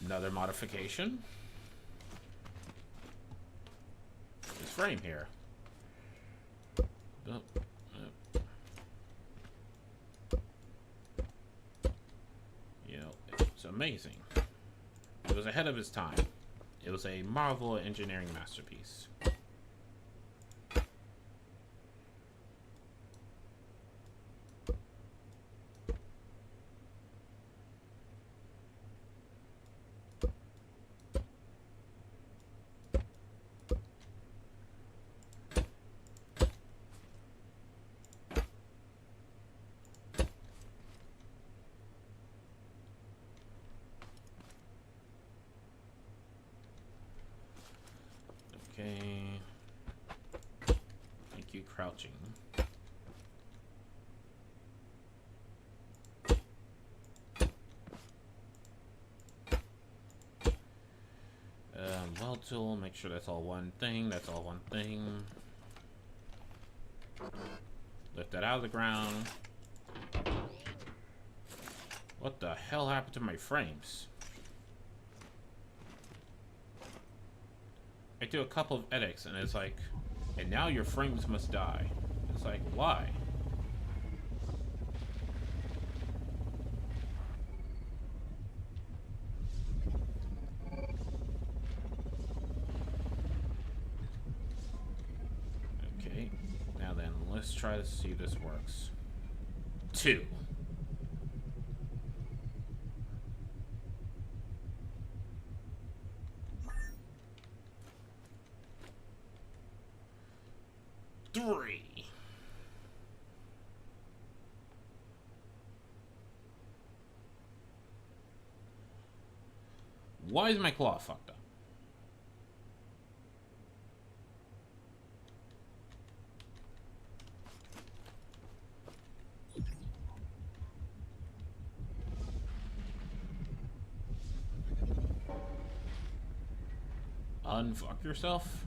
S1: Another modification. This frame here. Oh, you know, it's amazing. It was ahead of its time. It was a marvel engineering masterpiece. Okay. Thank you, crouching. Weld tool, make sure that's all one thing. That's all one thing. Lift that out of the ground. What the hell happened to my frames? I do a couple of edits and it's like, and now your frames must die. It's like, why? Okay, now then, let's try to see if this works. 2. Three. Why is my claw fucked up? Unfuck yourself?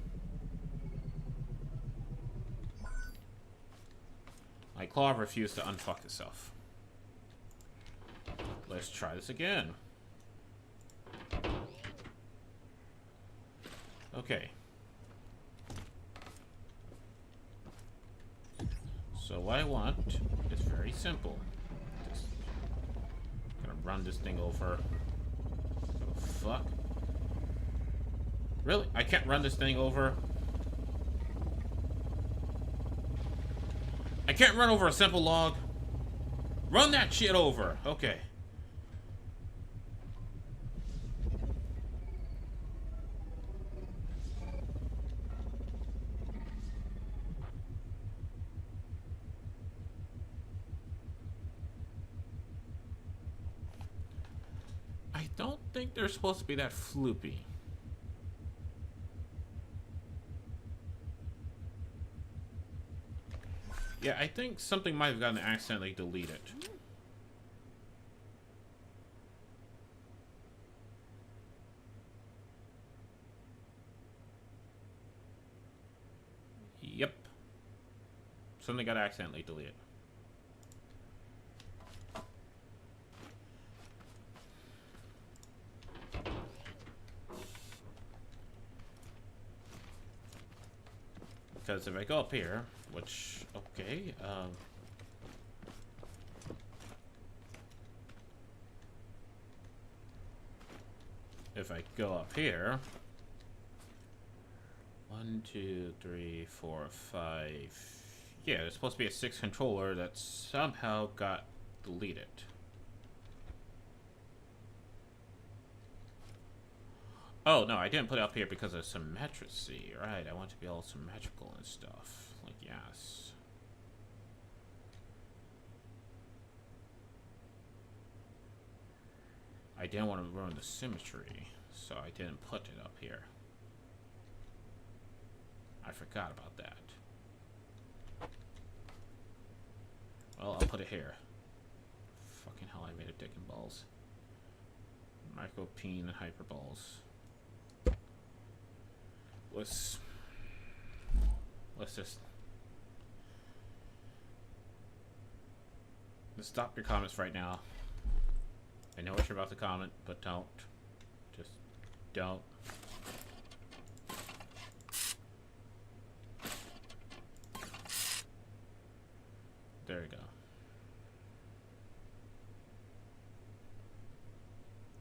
S1: My claw refused to unfuck itself. Let's try this again. Okay. So what I want is very simple. Just gonna run this thing over. Oh, fuck. Really? I can't run this thing over? I can't run over a simple log. Run that shit over. Okay. I don't think they're supposed to be that floopy. Yeah, I think something might have gotten accidentally deleted. Yep. Something got accidentally deleted. Because if I go up here, which, okay, if I go up here, 1, 2, 3, 4, 5, yeah, there's supposed to be a 6 controller that somehow got deleted. Oh, no, I didn't put it up here because of symmetry, right? I want to be all symmetrical and stuff. Like, yes. I didn't want to ruin the symmetry, so I didn't put it up here. I forgot about that. it here. Fucking hell, I made a dick and balls. Micropene and hyperballs. Let's just stop your comments right now. I know what you're about to comment, but don't. Just don't. There you go.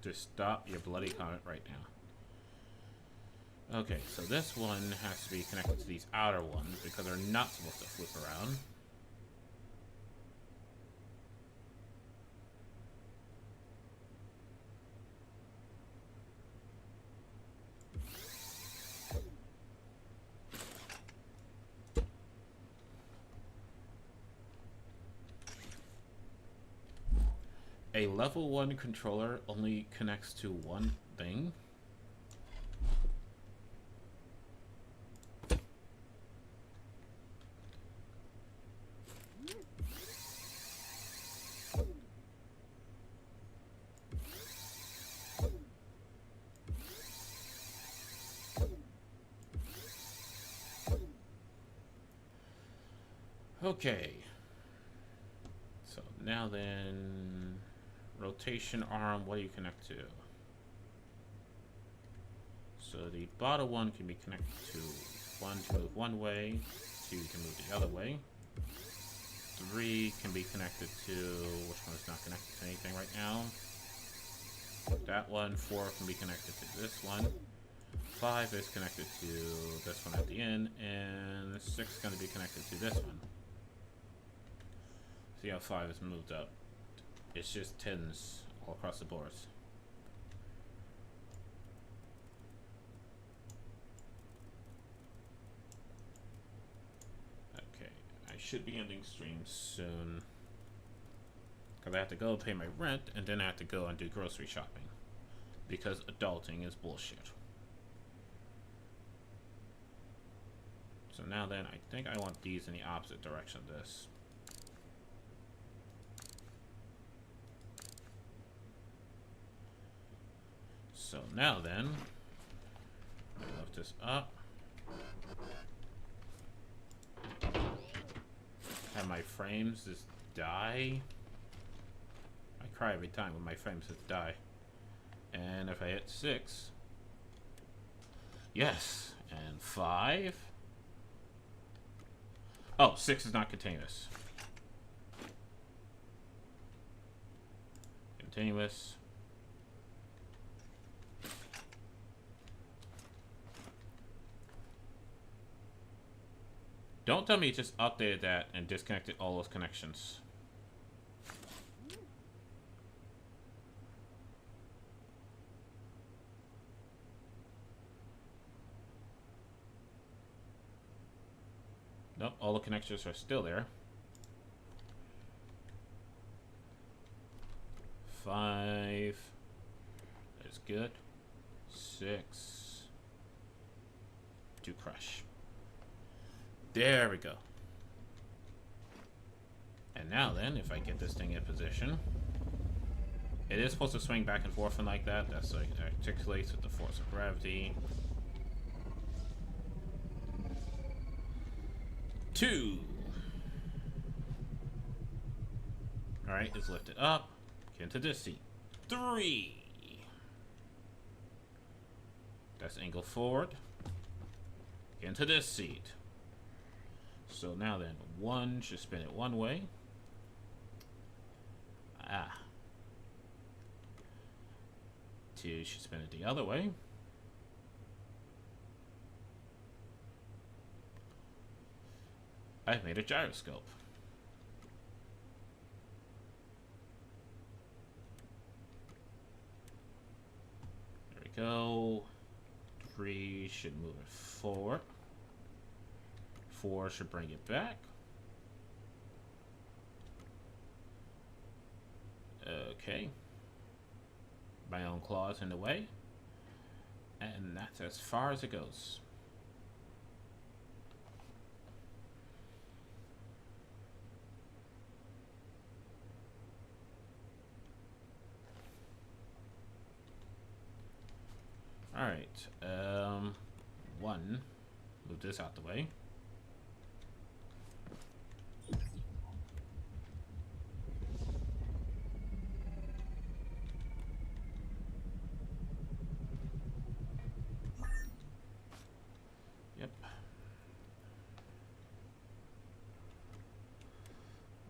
S1: Just stop your bloody comment right now. Okay, so this one has to be connected to these outer ones because they're not supposed to flip around. A level 1 controller only connects to one thing. Okay. So now then, rotation arm, what do you connect to? So the bottom one can be connected to 1 to move one way, 2 to move the other way. 3 can be connected to, which one is not connected to anything right now? That one. 4 can be connected to this one. 5 is connected to this one at the end, and 6 is going to be connected to this one. See how 5 is moved up. It's just 10s all across the boards. Okay, I should be ending stream soon. Because I have to go pay my rent, and then I have to go and do grocery shopping. Because adulting is bullshit. So now then, I think I want these in the opposite direction of this. So now then, lift this up. Have my frames just die. I cry every time when my frames just die. And if I hit 6, yes, and 5. Oh, 6 is not continuous. Continuous. Don't tell me it just updated that and disconnected all those connections. Nope, all the connections are still there. 5 is good. 6 to crush. There we go. And now then, if I get this thing in position, it is supposed to swing back and forth and like that. That's like articulates with the force of gravity. 2. Alright, it's lifted up. Get into this seat. 3. That's angle forward. Get into this seat. So now then, 1 should spin it one way. Ah. 2 should spin it the other way. I've made a gyroscope. There we go. 3 should move it forward. 4 should bring it back. Okay. My own claws in the way. And that's as far as it goes. Right. One. Move this out the way. Yep.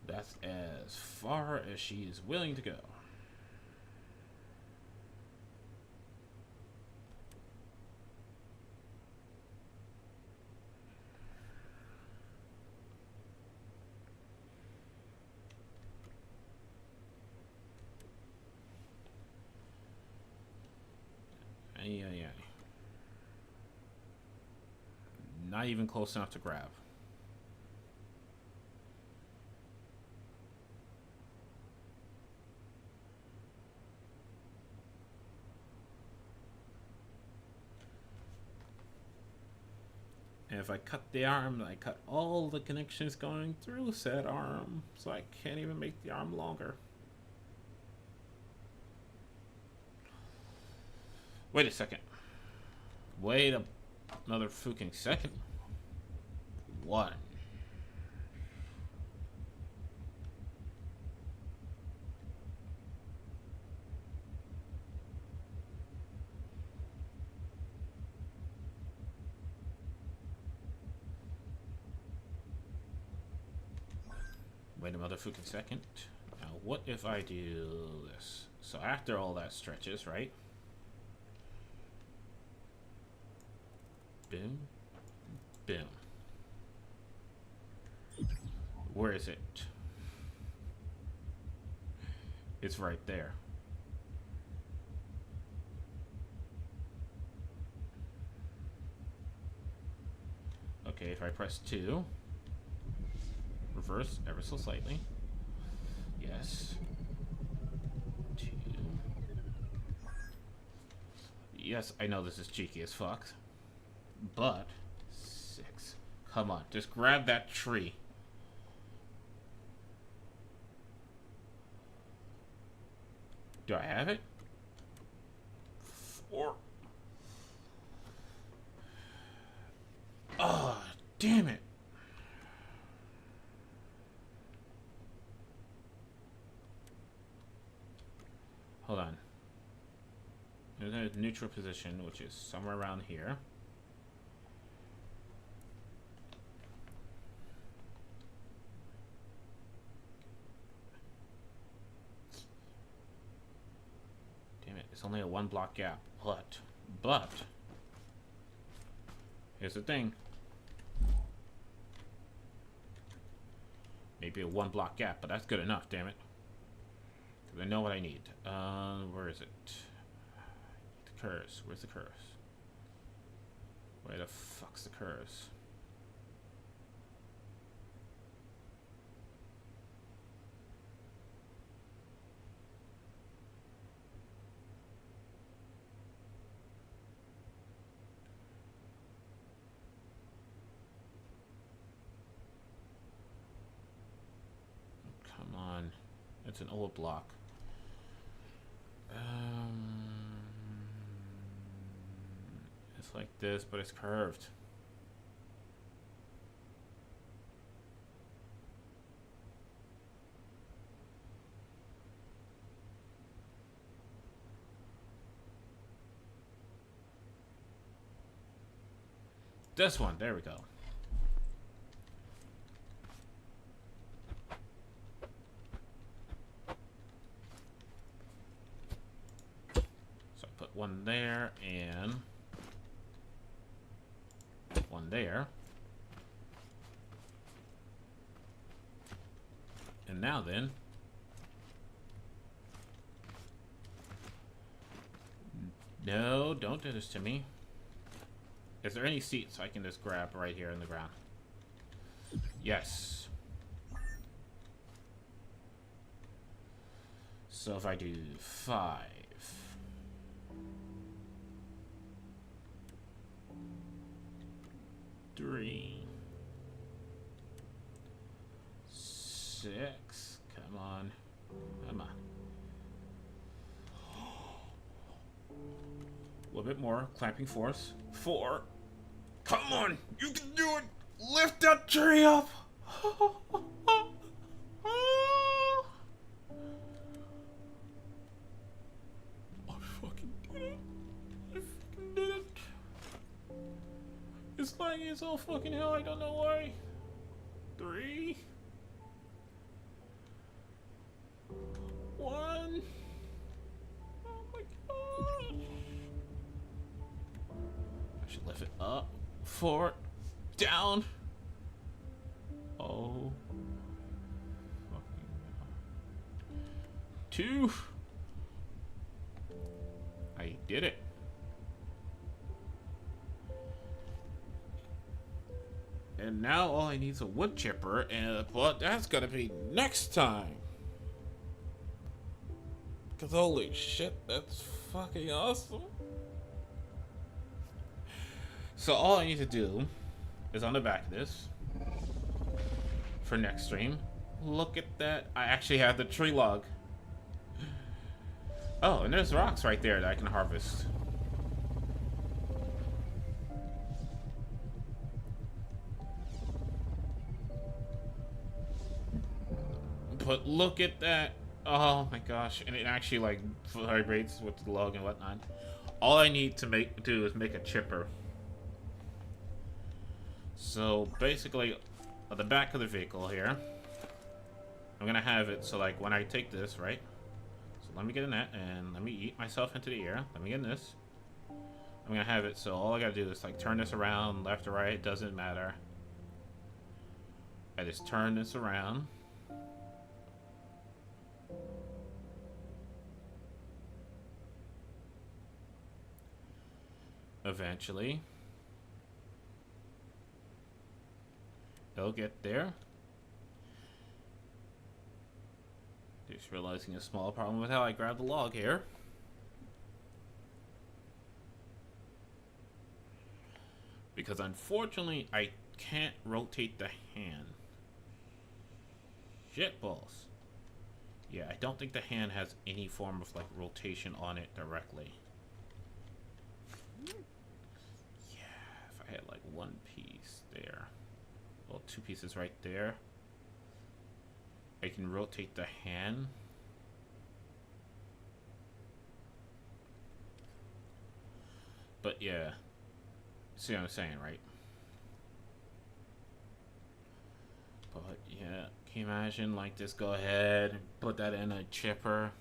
S1: That's as far as she is willing to go. Yeah. Not even close enough to grab. And if I cut the arm, I cut all the connections going through said arm, so I can't even make the arm longer. Wait a second. Wait another fucking second. One. Wait a motherfucking second. Now, what if I do this? So after all that stretches, right? Boom. Boom. Where is it? It's right there. Okay, if I press 2, reverse ever so slightly. Yes. 2. Yes, I know this is cheeky as fuck. But 6. Come on, just grab that tree. Do I have it? 4. Oh, damn it. Hold on. There's a neutral position, which is somewhere around here. Damn it, it's only a 1 block gap. But, here's the thing. Maybe a 1 block gap, but that's good enough, damn it. Because I know what I need. Where is it? The curse. Where's the curse? Where the fuck's the curse? Come on. It's an old block. It's like this, but it's curved. This one, there we go. So I put one there and one there. And now then, no, don't do this to me. Is there any seats I can just grab right here in the ground? Yes. So if I do 5. 3. 6. Come on. Come on. A little bit more. Clamping force. 4. Come on! You can do it! Lift that tree up! I fucking did it! I fucking did it! It's lagging as all fucking hell, I don't know why. 3. 1. Oh my god! I should lift it up. 4. Down. Oh. Fucking. 2. I did it. And now all I need is a wood chipper, but that's gonna be next time. Cause holy shit, that's fucking awesome. So all I need to do is on the back of this for next stream. Look at that. I actually have the tree log. Oh, and there's rocks right there that I can harvest. But look at that. Oh my gosh. And it actually like vibrates with the log and whatnot. All I need to do is make a chipper. So basically, at the back of the vehicle here, I'm gonna have it so like when I take this, right? So let me get in that and let me eat myself into the air. Let me get in this. I'm gonna have it so all I gotta do is like turn this around left or right, doesn't matter. I just turn this around. Eventually it'll get there. Just realizing a small problem with how I grabbed the log here. Because unfortunately I can't rotate the hand. Shitballs. Yeah, I don't think the hand has any form of like rotation on it directly. If I had like one piece there, well, 2 pieces right there, I can rotate the hand. But yeah, see what I'm saying, right? But yeah, can you imagine like this? Go ahead and put that in a chipper.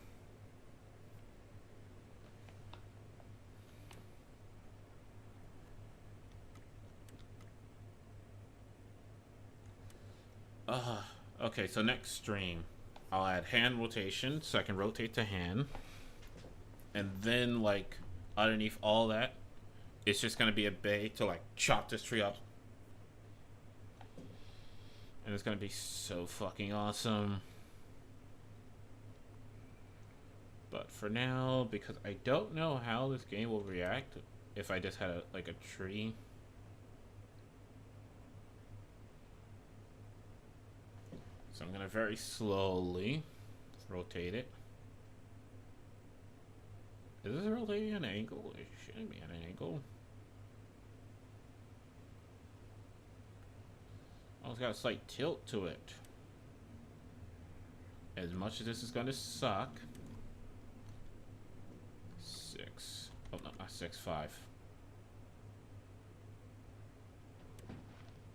S1: Okay, so next stream, I'll add hand rotation so I can rotate the hand. And then, like, underneath all that, it's just gonna be a bay to, like, chop this tree up. And it's gonna be so fucking awesome. But for now, because I don't know how this game will react if I just had, a tree. So I'm gonna very slowly rotate it. Is this rotating at an angle? It shouldn't be at an angle. Oh, it's got a slight tilt to it. As much as this is gonna suck. 6. Oh no, not 6, 5.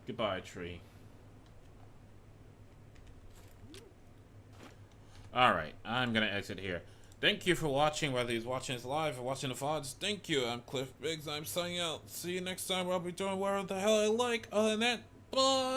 S1: Goodbye, tree. Alright, I'm gonna exit here. Thank you for watching, whether he's watching this live or watching the VODs. Thank you. I'm Cliff Biggs. I'm signing out. See you next time where I'll be doing whatever the hell I like. Other than that, bye!